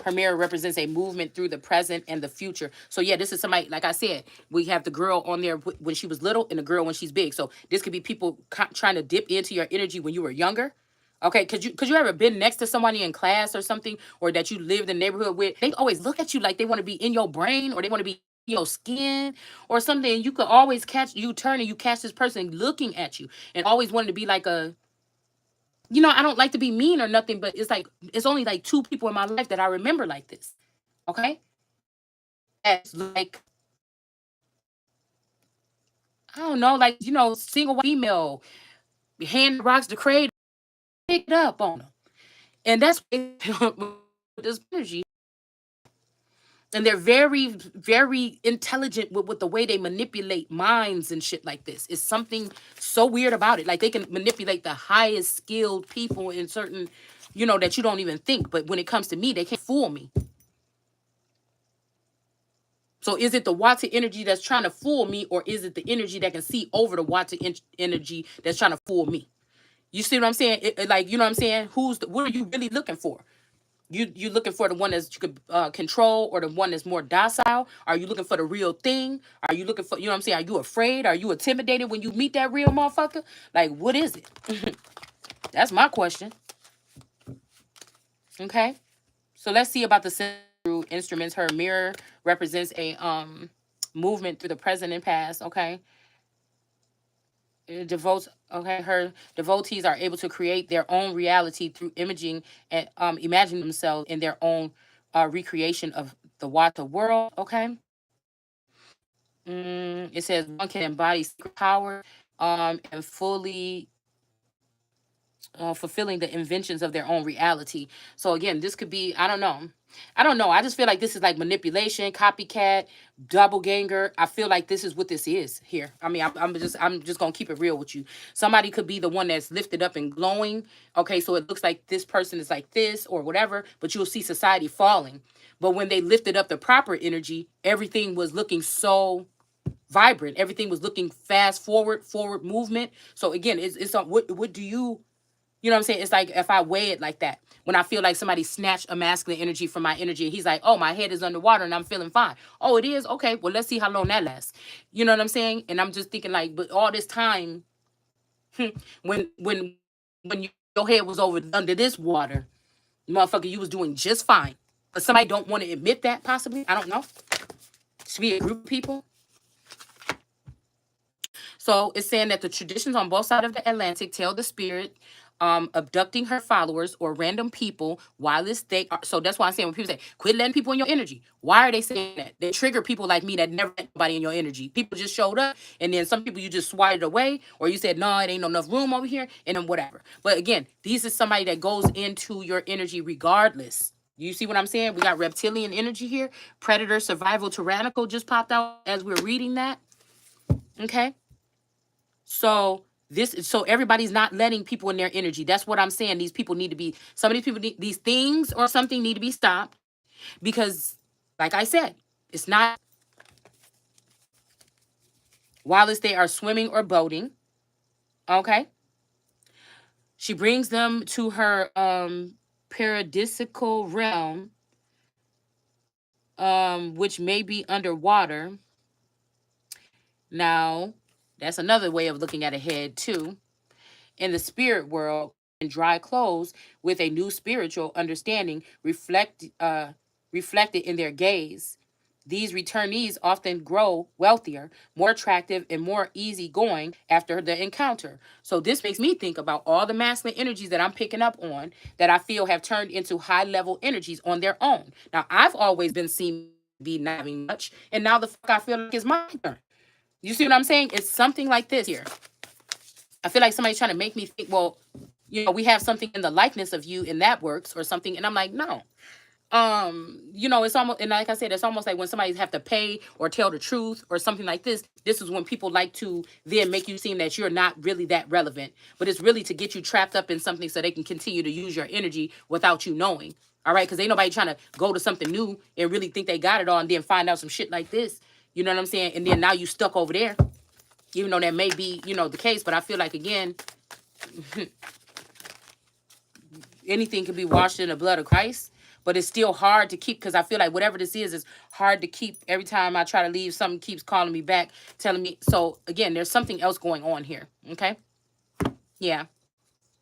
Her mirror represents a movement through the present and the future. So yeah, this is somebody, like I said, we have the girl on there when she was little and the girl when she's big. So this could be people trying to dip into your energy when you were younger. Okay, could you ever been next to somebody in class or something, or that you lived in the neighborhood with? They always look at you like they want to be in your brain or they want to be in your skin or something. You could always catch you turn and you catch this person looking at you and always wanted to be like a, you know, I don't like to be mean or nothing, but it's like it's only like two people in my life that I remember like this. Okay? That's like I don't know, like you know, single female, hand rocks the cradle, pick it up on them, and that's this energy. And they're very, very intelligent with the way they manipulate minds and shit like this. It's something so weird about it. Like they can manipulate the highest skilled people in certain, that you don't even think. But when it comes to me, they can't fool me. So is it the Wata energy that's trying to fool me, or is it the energy that can see over the Wata energy that's trying to fool me? You see what I'm saying? Like, you know what I'm saying? What are you really looking for? You looking for the one that you could control, or the one that's more docile? Are you looking for the real thing? Are you looking for, you know what I'm saying? Are you afraid? Are you intimidated when you meet that real motherfucker? Like, what is it? That's my question. Okay. So let's see about the instruments. Her mirror represents a movement through the present and past. Okay. It devotes okay her devotees are able to create their own reality through imaging and imagine themselves in their own recreation of the Wata world. Okay. It says one can embody secret power and fully fulfilling the inventions of their own reality. So again, this could be, I don't know. I don't know. I just feel like this is like manipulation, copycat, doppelganger. I feel like this is what this is here. I mean, I'm just gonna keep it real with you. Somebody could be the one that's lifted up and glowing. Okay, so it looks like this person is like this or whatever, but you'll see society falling. But when they lifted up the proper energy, everything was looking so vibrant. Everything was looking fast forward movement. So again, it's what do you know what I'm saying? It's like if I weigh it like that, when I feel like somebody snatched a masculine energy from my energy, and he's like, oh, my head is underwater and I'm feeling fine. Oh, it is? Okay, well, let's see how long that lasts. You know what I'm saying? And I'm just thinking like, but all this time, when your head was over under this water, motherfucker, you was doing just fine. But somebody don't want to admit that, possibly. I don't know. Should be a group of people. So it's saying that the traditions on both sides of the Atlantic tell the spirit abducting her followers or random people while it's they are. So that's why I'm saying when people say, quit letting people in your energy. Why are they saying that? They trigger people like me that never let nobody in your energy. People just showed up, and then some people you just swatted away, or you said, no, it ain't enough room over here, and then whatever. But again, these is somebody that goes into your energy regardless. You see what I'm saying? We got reptilian energy here. Predator, survival, tyrannical just popped out as we're reading that. Okay. So everybody's not letting people in their energy. That's what I'm saying. These people need to be, some of these people need, these things or something need to be stopped because, like I said, it's not while they are swimming or boating. Okay. She brings them to her paradisical realm, which may be underwater. Now, that's another way of looking at a head too. In the spirit world, in dry clothes with a new spiritual understanding reflected in their gaze. These returnees often grow wealthier, more attractive, and more easygoing after the encounter. So this makes me think about all the masculine energies that I'm picking up on that I feel have turned into high level energies on their own. Now I've always been seen to be not having much, and now the fuck I feel like it's my turn. You see what I'm saying? It's something like this here. I feel like somebody's trying to make me think, well, we have something in the likeness of you and that works or something. And I'm like, no. It's almost, and like I said, it's almost like when somebody have to pay or tell the truth or something like this. This is when people like to then make you seem that you're not really that relevant. But it's really to get you trapped up in something so they can continue to use your energy without you knowing. All right. Because ain't nobody trying to go to something new and really think they got it all and then find out some shit like this. You know what I'm saying? And then now you stuck over there, even though that may be, the case. But I feel like, again, anything can be washed in the blood of Christ, but it's still hard to keep, because I feel like whatever this is hard to keep. Every time I try to leave, something keeps calling me back, telling me. So again, there's something else going on here. Okay. Yeah.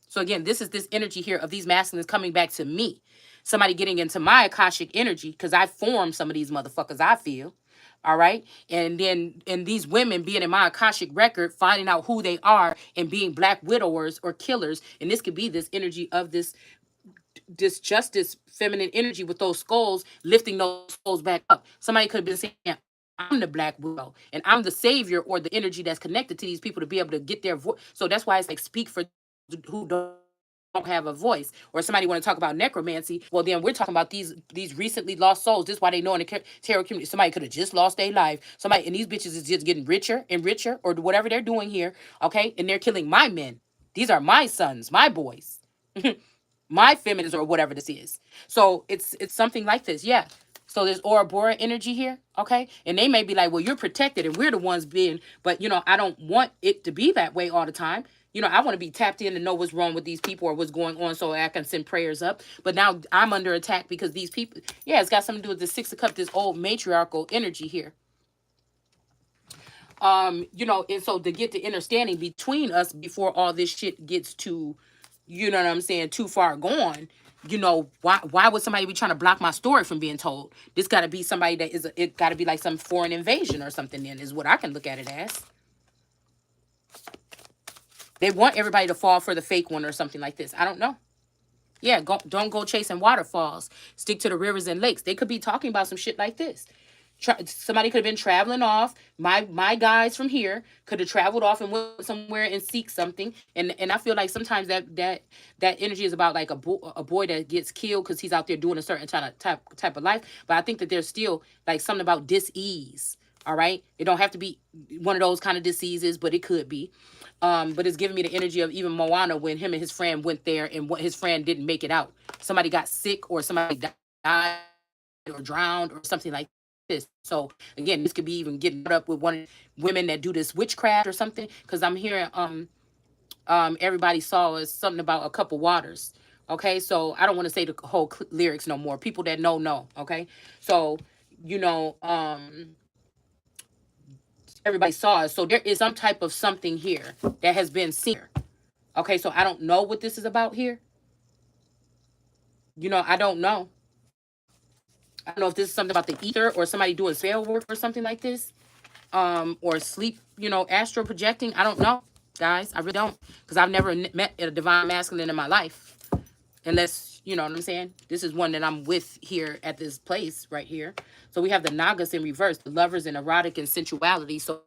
So again, this is this energy here of these masculines coming back to me. Somebody getting into my Akashic energy, because I formed some of these motherfuckers, I feel. All right. And these women being in my Akashic record, finding out who they are and being black widowers or killers. And this could be this energy of this justice feminine energy with those skulls, lifting those skulls back up. Somebody could have been saying, I'm the black widow and I'm the savior, or the energy that's connected to these people to be able to get their voice. So that's why it's like, speak for who don't don't have a voice. Or somebody want to talk about necromancy, well then we're talking about these recently lost souls. This is why they know in the tarot community somebody could have just lost their life. Somebody, and these bitches is just getting richer and richer, or whatever they're doing here, okay? And they're killing my men. These are my sons, my boys. My feminists, or whatever this is. So it's something like this, yeah. So there's Ouroboros energy here, okay? And they may be like, well, you're protected and we're the ones being, but I don't want it to be that way all the time. I want to be tapped in to know what's wrong with these people or what's going on so I can send prayers up. But now I'm under attack because these people, yeah, it's got something to do with the Six of Cups, this old matriarchal energy here. And so to get the understanding between us before all this shit gets to, you know what I'm saying, too far gone. Why would somebody be trying to block my story from being told? This got to be somebody that it got to be like some foreign invasion or something, then is what I can look at it as. They want everybody to fall for the fake one or something like this. I don't know. Yeah, don't go chasing waterfalls. Stick to the rivers and lakes. They could be talking about some shit like this. Somebody could have been traveling off. My guys from here could have traveled off and went somewhere and seek something. And I feel like sometimes that energy is about like a boy that gets killed because he's out there doing a certain type of life. But I think that there's still like something about dis-ease. All right, it don't have to be one of those kind of diseases, but it could be. But it's giving me the energy of even Moana when him and his friend went there and what his friend didn't make it out. Somebody got sick or somebody died or drowned or something like this. So again, this could be even getting up with one of the women that do this witchcraft or something. Because I'm hearing everybody saw is something about a cup of waters. Okay, so I don't want to say the whole lyrics no more. People that know. Okay, so you know everybody saw it. So there is some type of something here that has been seen. Okay, so I don't know what this is about here. I don't know. I don't know if this is something about the ether or somebody doing spell work or something like this. Or sleep, astral projecting. I don't know, guys. I really don't. Because I've never met a divine masculine in my life. Unless, you know what I'm saying? This is one that I'm with here at this place right here. So we have the Nagas in reverse, the lovers in erotic and sensuality. So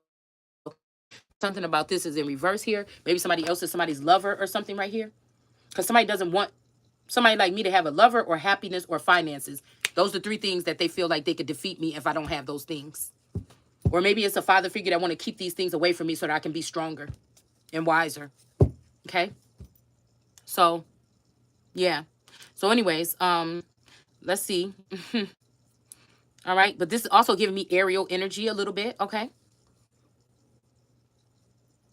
something about this is in reverse here. Maybe somebody else is somebody's lover or something right here. Because somebody doesn't want somebody like me to have a lover or happiness or finances. Those are three things that they feel like they could defeat me if I don't have those things. Or maybe it's a father figure that want to keep these things away from me so that I can be stronger and wiser. Okay? So, yeah. So anyways, let's see. All right, but this is also giving me aerial energy a little bit, okay?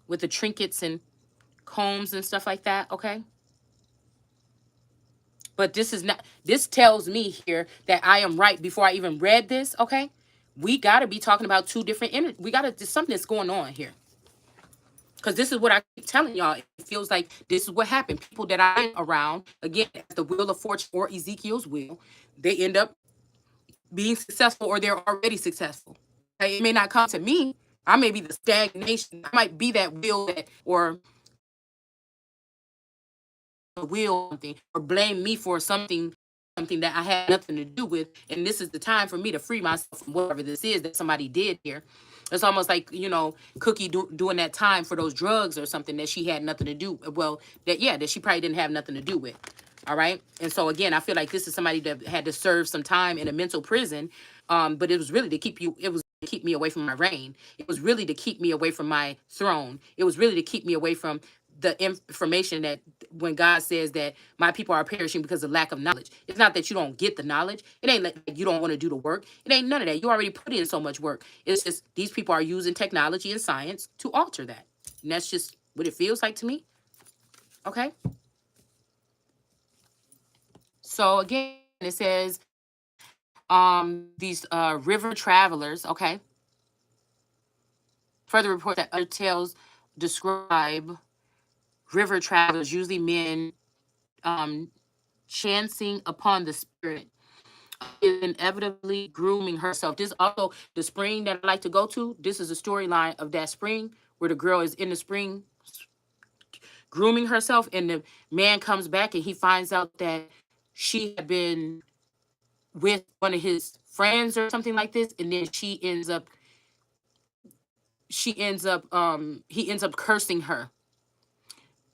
With the trinkets and combs and stuff like that, okay? But this tells me here that I am right before I even read this, okay? We got to be talking about two different energy. There's something that's going on here. Because this is what I keep telling y'all. It feels like this is what happened. People that I'm around, again, as the wheel of fortune or Ezekiel's wheel, they end up being successful or they're already successful. Okay? It may not come to me. I may be the stagnation. I might be that wheel or the wheel something, or blame me for something that I had nothing to do with. And this is the time for me to free myself from whatever this is that somebody did here. It's almost like, Cookie doing that time for those drugs or something that she had nothing to do. Well, that she probably didn't have nothing to do with. All right. And so again, I feel like this is somebody that had to serve some time in a mental prison. But it was really to keep me away from my reign. It was really to keep me away from my throne. It was really to keep me away from the information that when God says that my people are perishing because of lack of knowledge. It's not that you don't get the knowledge. It ain't like you don't want to do the work. It ain't none of that. You already put in so much work. It's just these people are using technology and science to alter that. And that's just what it feels like to me. Okay. So again, it says these river travelers, okay. Further report that other tales describe river travelers, usually men, um, chancing upon the spirit, is inevitably grooming herself. This also the spring that I like to go to. This is a storyline of that spring where the girl is in the spring grooming herself, and the man comes back and he finds out that she had been with one of his friends or something like this, and then he ends up cursing her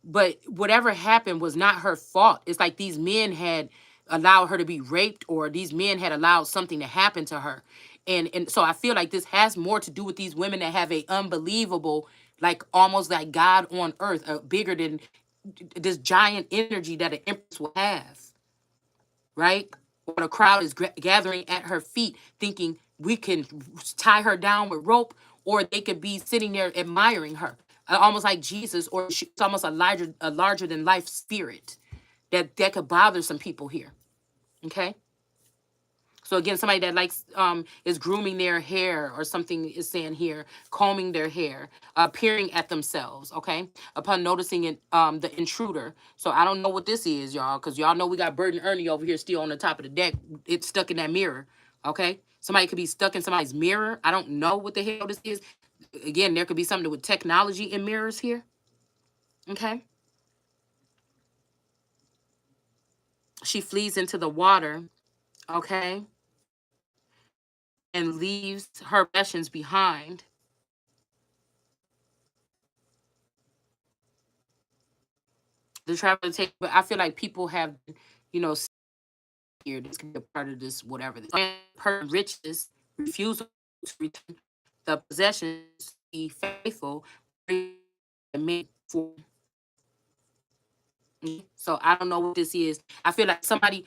but whatever happened was not her fault. It's like these men had allowed her to be raped, or these men had allowed something to happen to her. And so I feel like this has more to do with these women that have a unbelievable, like almost like God on earth, bigger than this giant energy that an empress will have, right? Or the crowd is gathering at her feet, thinking we can tie her down with rope, or they could be sitting there admiring her, almost like Jesus, or it's almost a larger than life spirit that could bother some people here. Okay. So again, somebody that likes is grooming their hair, or something is saying here, combing their hair, peering at themselves, okay, upon noticing it, the intruder. So I don't know what this is, y'all, because y'all know we got Bert and Ernie over here still on the top of the deck. It's stuck in that mirror, okay? Somebody could be stuck in somebody's mirror. I don't know what the hell this is. Again, there could be something with technology in mirrors here, okay? She flees into the water, okay, and leaves her possessions behind. The traveler take, but I feel like people have, you know, here this could be a part of this, whatever. Her riches, refusal to return the possessions, be faithful, the make for. So I don't know what this is. I feel like somebody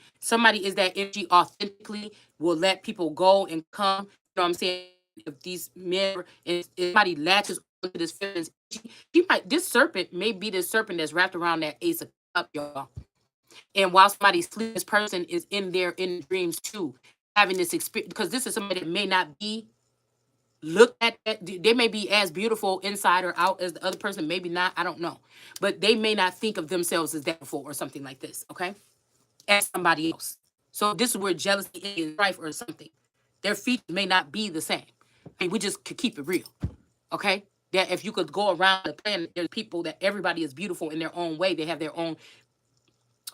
is that energy authentically will let people go and come. You know what I'm saying? If these men, if somebody latches onto this feminine energy, he might, this serpent may be the serpent that's wrapped around that ace of cup, y'all. And while somebody's sleeping, this person is in their in dreams too, having this experience, because this is somebody that may not be looked at. They may be as beautiful inside or out as the other person, maybe not. I don't know, but they may not think of themselves as that before or something like this. Okay, as somebody else. So this is where jealousy is, strife or something. Their features may not be the same. I mean, we just could keep it real. Okay. That if you could go around the planet, there's people that everybody is beautiful in their own way. They have their own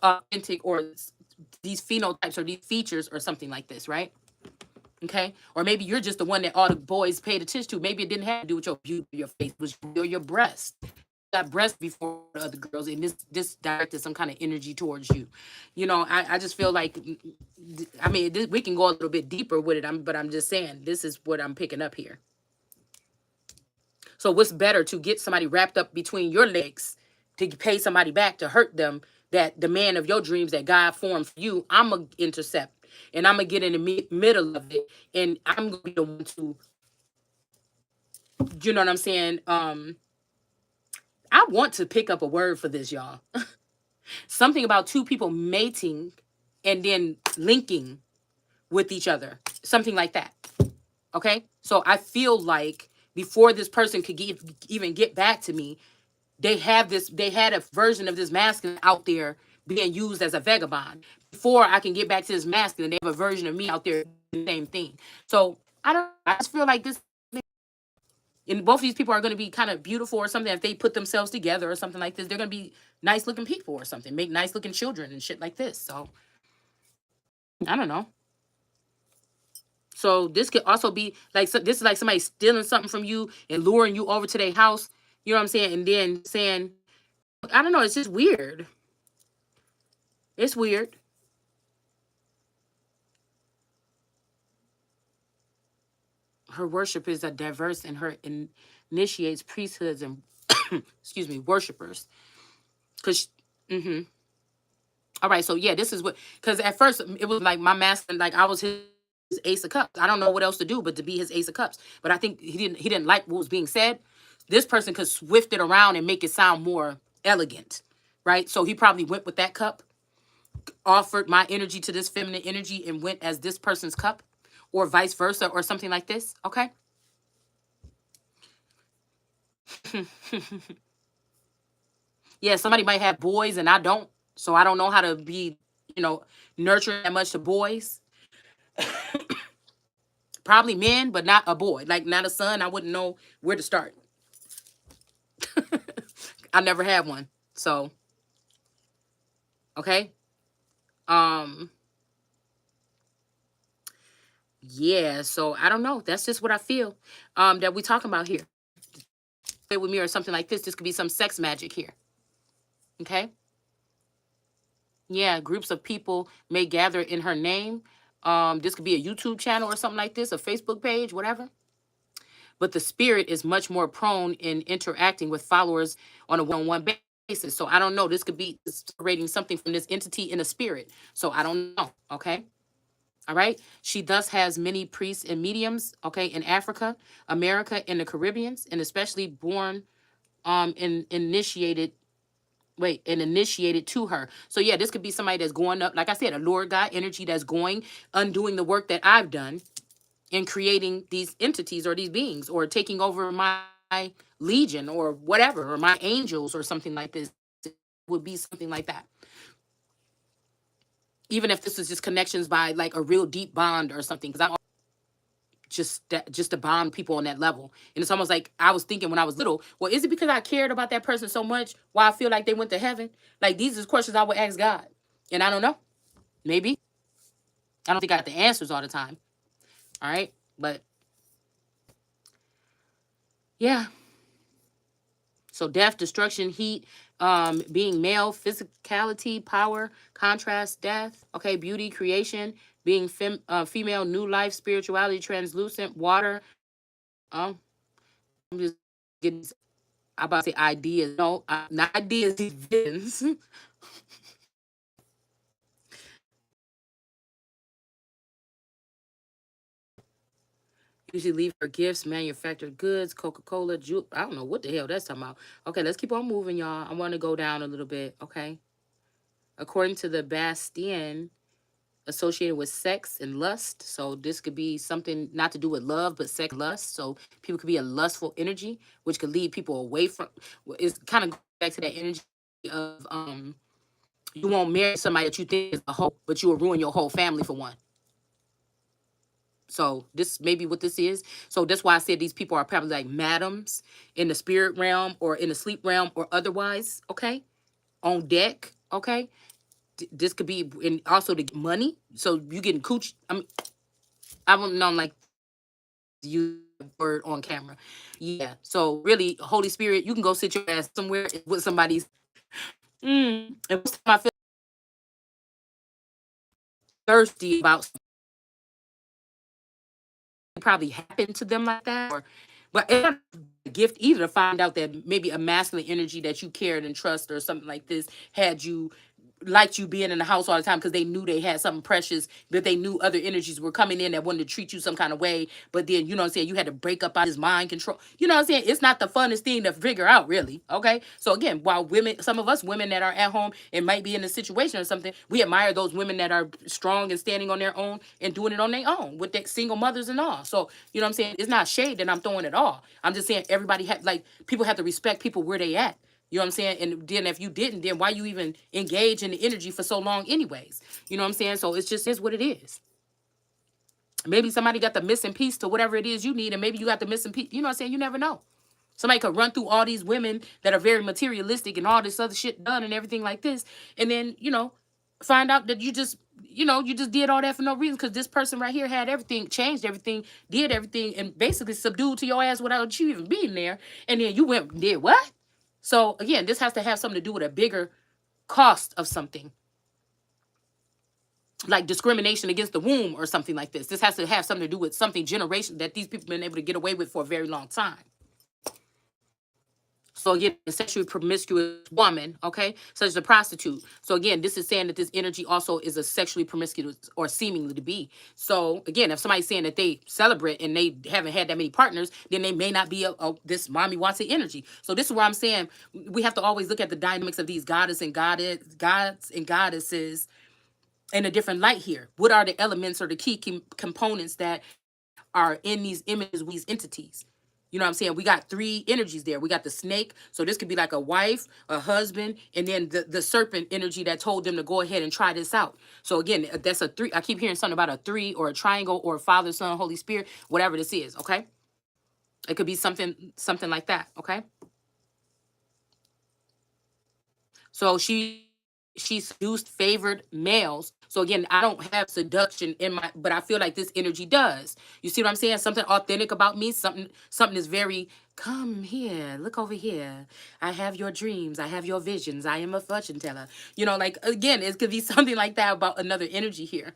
authentic, or these phenotypes or these features or something like this, right? Okay. Or maybe you're just the one that all the boys paid attention to. Maybe it didn't have to do with your beauty, your face, it was your breast. You got breast before the other girls, and this directed some kind of energy towards you. You know, I just feel like, I mean, we can go a little bit deeper with it. But I'm just saying this is what I'm picking up here. So what's better, to get somebody wrapped up between your legs, to pay somebody back to hurt them, that the man of your dreams that God formed for you, I'm going to intercept, and I'm going to get in the middle of it, and I'm going to be the one to, you know what I'm saying? I want to pick up a word for this, y'all. Something about two people mating and then linking with each other. Something like that. Okay? So I feel like before this person could even get back to me, they had a version of this masculine out there being used as a vagabond. Before I can get back to this masculine, they have a version of me out there doing the same thing. So I just feel like this, and both of these people are going to be kind of beautiful or something. If they put themselves together or something like this, they're going to be nice looking people or something, make nice looking children and shit like this. So I don't know. So this could also be like, so this is like somebody stealing something from you and luring you over to their house. You know what I'm saying? And then saying, I don't know. It's just weird. It's weird. Her worship is a diverse, and her initiates priesthoods and excuse me, worshipers. Cause all right, so yeah, this is what, because at first it was like my master, like I was his ace of cups. I don't know what else to do but to be his ace of cups. But I think he didn't like what was being said. This person could swift it around and make it sound more elegant, right? So he probably went with that cup, offered my energy to this feminine energy, and went as this person's cup, or vice versa, or something like this. Okay. Yeah, somebody might have boys and I don't. So I don't know how to be, you know, nurturing that much to boys. Probably men, but not a boy. Like not a son. I wouldn't know where to start. I never had one. So, okay. Um, yeah, so I don't know. That's just what I feel. That we talking about here. Play with me or something like this. This could be some sex magic here. Okay. Yeah, groups of people may gather in her name. This could be a YouTube channel or something like this, a Facebook page, whatever. But the spirit is much more prone in interacting with followers on a one-on-one basis. So I don't know. This could be separating something from this entity in a spirit. So I don't know. Okay. All right. She thus has many priests and mediums, okay, in Africa, America, and the Caribbeans, and especially born and initiated to her. So yeah, this could be somebody that's going up, like I said, a Lord God energy that's going, undoing the work that I've done in creating these entities or these beings or taking over my legion or whatever, or my angels or something like this. It would be something like that. Even if this is just connections by like a real deep bond or something, because I'm just to bond people on that level. And it's almost like I was thinking when I was little, well, is it because I cared about that person so much why I feel like they went to heaven? Like these are questions I would ask God. And I don't know. Maybe. I don't think I got the answers all the time. All right. But yeah. So death, destruction, heat, being male, physicality, power, contrast, death. Okay, beauty, creation, being female, new life, spirituality, translucent, water. Um, I'm just getting. I about to say ideas. No, not ideas. These visions. Usually leave her gifts, manufactured goods, Coca-Cola, juice. I don't know what the hell that's talking about. Okay, let's keep on moving, y'all. I want to go down a little bit. Okay, according to the Bastien, associated with sex and lust. So this could be something not to do with love, but sex and lust. So people could be a lustful energy, which could lead people away from. It's kind of back to that energy of you won't marry somebody that you think is a hoe, but you will ruin your whole family for one. So this may be what this is. So that's why I said these people are probably like madams in the spirit realm or in the sleep realm or otherwise. Okay, on deck. Okay, this could be and also to get money. So you getting cooch. I don't know like use the word on camera. Yeah. So really, Holy Spirit, you can go sit your ass somewhere with somebody's. And most time I feel thirsty about probably happened to them like that, or but it's not a gift either to find out that maybe a masculine energy that you cared and trust or something like this had you liked you being in the house all the time because they knew they had something precious, but they knew other energies were coming in that wanted to treat you some kind of way. But then, you know what I'm saying, you had to break up out his mind control. You know what I'm saying? It's not the funnest thing to figure out, really. Okay. So again, while women, some of us women that are at home and might be in a situation or something, we admire those women that are strong and standing on their own and doing it on their own with their single mothers and all. So, you know what I'm saying? It's not shade that I'm throwing at all. I'm just saying everybody had like people have to respect people where they at. You know what I'm saying? And then if you didn't, then why you even engage in the energy for so long anyways? You know what I'm saying? So it's just is what it is. Maybe somebody got the missing piece to whatever it is you need, and maybe you got the missing piece. You know what I'm saying? You never know. Somebody could run through all these women that are very materialistic and all this other shit done and everything like this, and then, find out that you just did all that for no reason because this person right here had everything, changed everything, did everything, and basically subdued to your ass without you even being there. And then you went and did what? So again, this has to have something to do with a bigger cost of something, like discrimination against the womb or something like this. This has to have something to do with something generation that these people have been able to get away with for a very long time. So again, a sexually promiscuous woman, okay, such as a prostitute. So again, this is saying that this energy also is a sexually promiscuous or seemingly to be. So again, if somebody's saying that they celebrate and they haven't had that many partners, then they may not be this mommy wants it energy. So this is where I'm saying we have to always look at the dynamics of these gods and goddesses in a different light here. What are the elements or the key components that are in these images with these entities? You know what I'm saying? We got three energies there. We got the snake. So this could be like a wife, a husband, and then the serpent energy that told them to go ahead and try this out. So again, that's a three. I keep hearing something about a three or a triangle or Father, Son, Holy Spirit, whatever this is. Okay. It could be something like that. Okay. So she seduced favored males So again, I don't have seduction in my, but I feel like this energy does. You see what I'm saying? Something authentic about me. Something is very. Come here, look over here. I have your dreams. I have your visions. I am a fortune teller. You know, like again, it could be something like that about another energy here.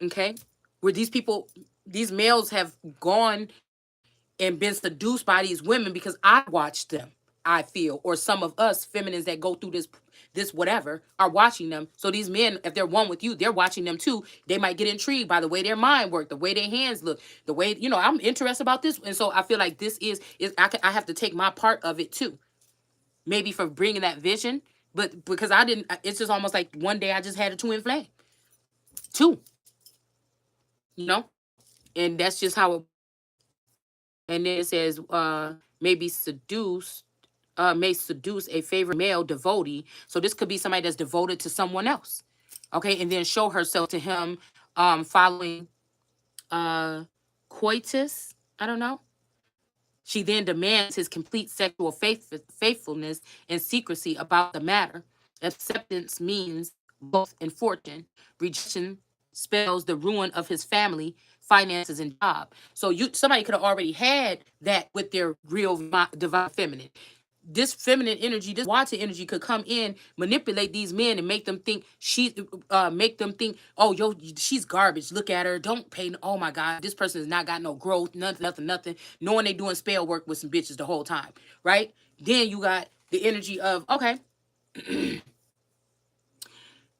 Okay, where these people, these males have gone and been seduced by these women because I watched them. I feel, or some of us feminines that go through this whatever are watching them. So these men, if they're one with you, they're watching them too. They might get intrigued by the way their mind work, the way their hands look, the way I'm interested about this, and so I feel like this is I have to take my part of it too. Maybe for bringing that vision, but because I didn't, it's just almost like one day I just had a twin flame, two, you know, and that's just how it. And then it says, maybe seduced, may seduce a favorite male devotee. So this could be somebody that's devoted to someone else. Okay, and then show herself to him, following uh coitus. I don't know. She then demands his complete sexual faithfulness and secrecy about the matter. Acceptance means wealth and fortune. Rejection spells the ruin of his family, finances, and job. So somebody could have already had that with their real divine feminine. This feminine energy, this water energy could come in, manipulate these men, and make them think make them think, oh, yo, she's garbage. Look at her. Don't pay. Oh my God, this person has not got no growth, nothing, nothing, nothing. Knowing they doing spell work with some bitches the whole time, right? Then you got the energy of, okay,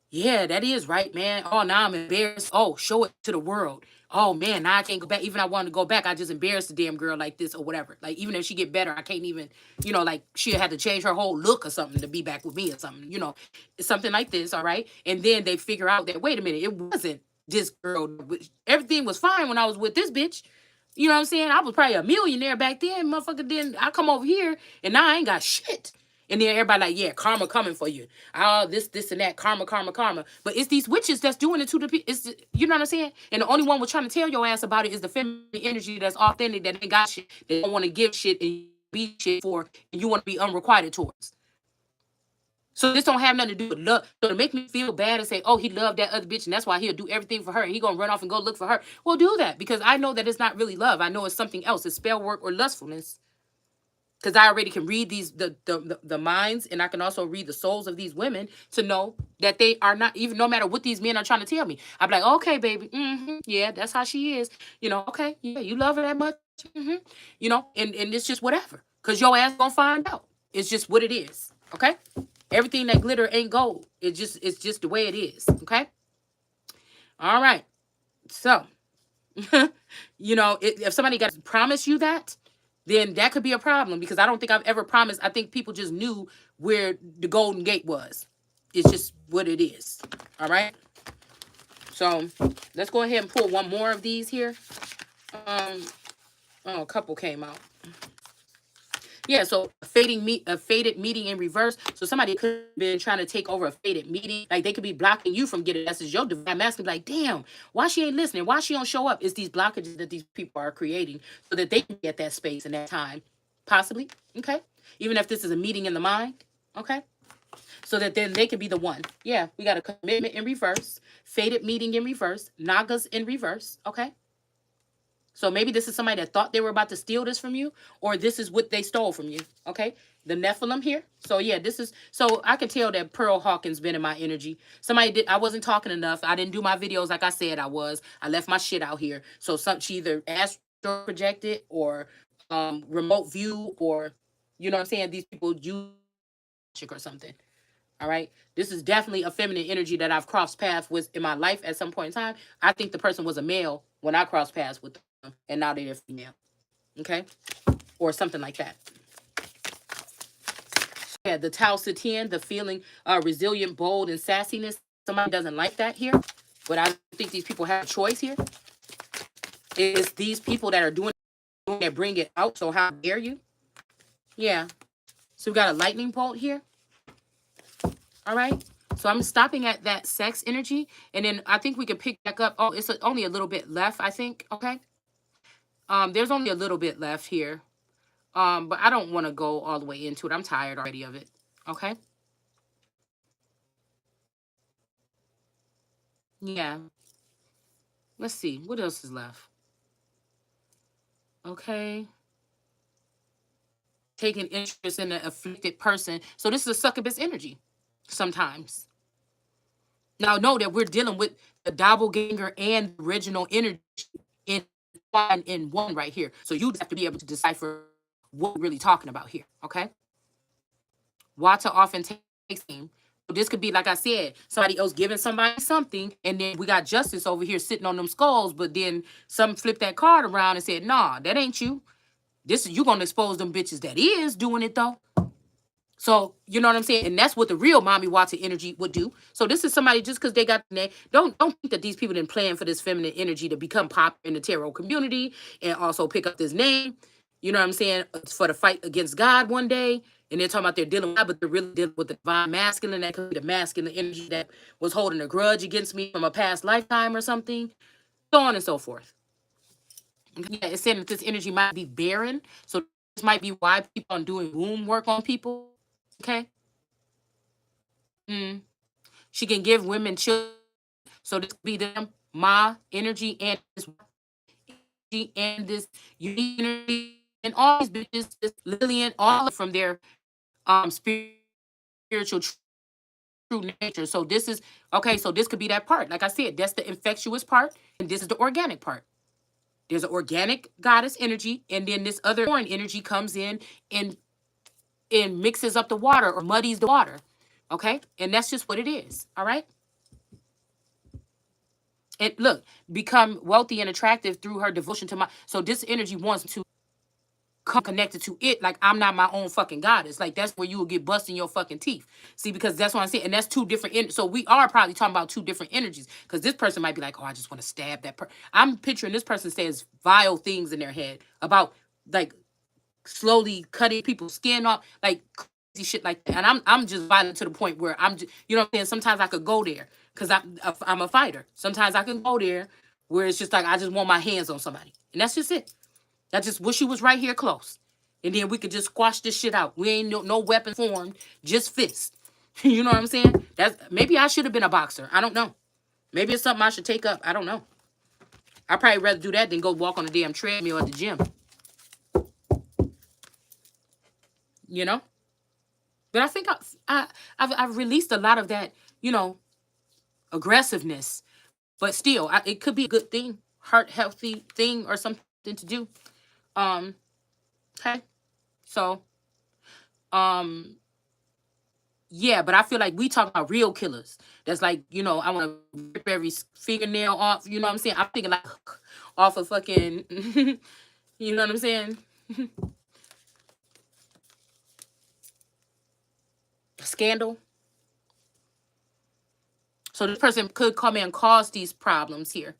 yeah, that is right, man. Oh, now I'm embarrassed. Oh, show it to the world. Oh man, now I can't go back. Even if I wanted to go back, I just embarrassed the damn girl like this or whatever. Like even if she get better, I can't even, like she had to change her whole look or something to be back with me or something. It's something like this, all right. And then they figure out that wait a minute, it wasn't this girl. Everything was fine when I was with this bitch. You know what I'm saying? I was probably a millionaire back then, motherfucker. Then I come over here and now I ain't got shit. And then everybody like, yeah, karma coming for you. Oh, this, and that, karma, karma, karma. But it's these witches that's doing it to the people. You know what I'm saying? And the only one was trying to tell your ass about it is the feminine energy that's authentic, that ain't got shit. They don't want to give shit and be shit for, and you want to be unrequited towards. So this don't have nothing to do with love. So to make me feel bad and say, oh, he loved that other bitch, and that's why he'll do everything for her, and he gonna run off and go look for her. Well, do that, because I know that it's not really love. I know it's something else. It's spell work or lustfulness. Because I already can read these the minds, and I can also read the souls of these women to know that they are not, even no matter what these men are trying to tell me. I'm like, okay, baby, yeah, that's how she is. Okay, yeah, you love her that much, and it's just whatever. Cause your ass gonna find out. It's just what it is. Okay, everything that glitter ain't gold. It's just the way it is. Okay, all right. So, if somebody got to promise you that, then that could be a problem, because I don't think I've ever promised. I think people just knew where the Golden Gate was. It's just what it is. All right. So let's go ahead and pull one more of these here. A couple came out. Yeah, so a faded meeting in reverse. So somebody could have been trying to take over a faded meeting. Like they could be blocking you from getting a message. Your divine masculine be like, damn, why she ain't listening? Why she don't show up? It's these blockages that these people are creating so that they can get that space and that time. Possibly. Okay. Even if this is a meeting in the mind. Okay. So that then they can be the one. Yeah, we got a commitment in reverse, faded meeting in reverse, nagas in reverse. Okay. So maybe this is somebody that thought they were about to steal this from you, or this is what they stole from you. Okay. The Nephilim here. So yeah, so I can tell that Pearl Hawkins been in my energy. I wasn't talking enough. I didn't do my videos like I said I was. I left my shit out here. So she either astral projected or remote view, or you know what I'm saying? These people use or something. All right. This is definitely a feminine energy that I've crossed paths with in my life at some point in time. I think the person was a male when I crossed paths with them, and now they're female. Okay. Or something like that. Yeah, the Tao Satian, the feeling resilient, bold, and sassiness. Somebody doesn't like that here, but I think these people have a choice here. It's these people that are doing that bring it out. So how dare you? Yeah. So we got a lightning bolt here. All right. So I'm stopping at that sex energy, and then I think we can pick back up. Oh, it's only a little bit left, I think. Okay. There's only a little bit left here. But I don't want to go all the way into it. I'm tired already of it. Okay. Yeah. Let's see. What else is left? Okay. Taking interest in an afflicted person. So this is a succubus energy sometimes. Now know that we're dealing with the doppelganger and original energy in in one right here. So you have to be able to decipher what we're really talking about here. Okay. Wata often takes him. So this could be, like I said, somebody else giving somebody something, and then we got justice over here sitting on them skulls, but then some flipped that card around and said, nah, that ain't you. This is you gonna expose them bitches that is doing it though. So you know what I'm saying, and that's what the real mommy Wata energy would do. So this is somebody just because they got the name. Don't think that these people didn't plan for this feminine energy to become popular in the tarot community and also pick up this name. You know what I'm saying, for the fight against God one day, and they're talking about they're dealing with God, but they're really dealing with the divine masculine. That could be the masculine energy that was holding a grudge against me from a past lifetime or something, so on and so forth. Yeah, it's saying that this energy might be barren, so this might be why people are doing womb work on people. Okay. Mm. She can give women children. So this could be them Ma energy and this energy and this unique energy and all these bitches, this Lillian, all from their spiritual true nature. So this is okay. So this could be that part. Like I said, that's the infectious part, and this is the organic part. There's an organic goddess energy, and then this other foreign energy comes in and mixes up the water or muddies the water. Okay, and that's just what it is. All right. And look, become wealthy and attractive through her devotion to my. So this energy wants to come connected to it. Like I'm not my own fucking goddess. Like that's where you will get busting your fucking teeth. See, because that's what I'm saying, and that's two different. So we are probably talking about two different energies. Because this person might be like, oh, I just want to stab that person. I'm picturing this person says vile things in their head about like slowly cutting people's skin off, like crazy shit like that. And I'm just violent to the point where I'm just, you know what I'm saying? Sometimes I could go there because I'm a fighter. Sometimes I can go there where it's just like I just want my hands on somebody. And that's just it. I just wish you was right here close. And then we could just squash this shit out. We ain't no weapon formed, just fist. You know what I'm saying? That's maybe I should have been a boxer. I don't know. Maybe it's something I should take up. I don't know. I'd probably rather do that than go walk on the damn treadmill at the gym. You know? But I think I've released a lot of that, you know, aggressiveness. But still, it could be a good thing, heart healthy thing, or something to do. Um, okay. So, um, yeah, but I feel like we talk about real killers. That's like, you know, I want to rip every fingernail off. You know what I'm saying? I'm thinking like off of fucking, you know what I'm saying? Scandal. So this person could come and cause these problems here.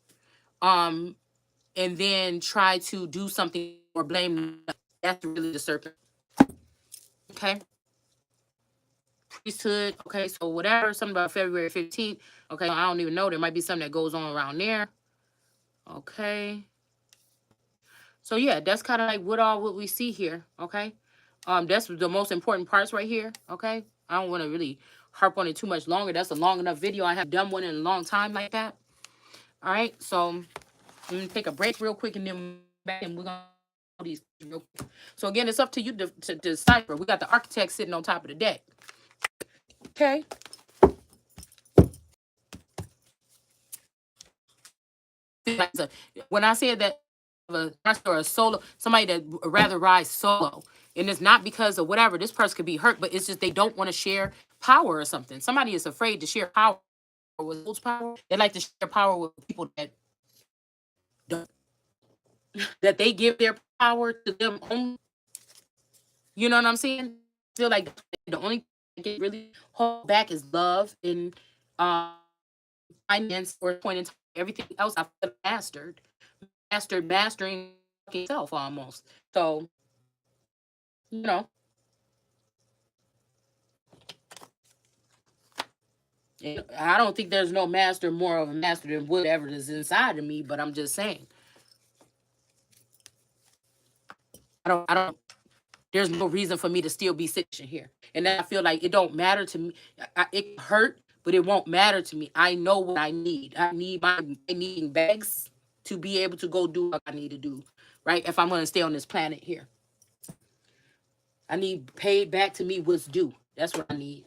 Um, and then try to do something or blame them. That's really the serpent. Okay. Priesthood. Okay. So whatever, something about February 15th. Okay. I don't even know. There might be something that goes on around there. Okay. So yeah, that's kind of like what we see here. Okay. That's the most important parts right here. Okay. I don't want to really harp on it too much longer. That's a long enough video. I have done one in a long time like that. All right. So I'm gonna take a break real quick and then back and we're gonna these real quick. So again, it's up to you to decipher. We got the architect sitting on top of the deck. Okay. When I said that a or a solo, somebody that rather rise solo, and it's not because of whatever, this person could be hurt, but it's just they don't want to share power or something. Somebody is afraid to share power with those power. They like to share power with people that don't, that they give their power to them only. You know what I'm saying? I feel like the only thing that can really hold back is love and um finance or point in time. Everything else I feel mastering self almost. So, you know, I don't think there's no master more of a master than whatever is inside of me, but I'm just saying. I don't there's no reason for me to still be sitting here. And then I feel like it don't matter to me. It hurt, but it won't matter to me. I know what I need. I need bags to be able to go do what I need to do, right? If I'm going to stay on this planet here, I need paid back to me what's due. That's what I need.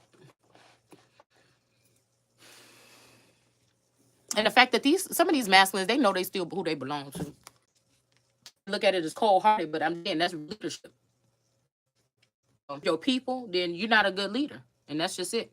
And the fact that some of these masculines, they know they still who they belong to. Look at it as cold hearted, but I'm saying that's leadership. Your people, then you're not a good leader, and that's just it.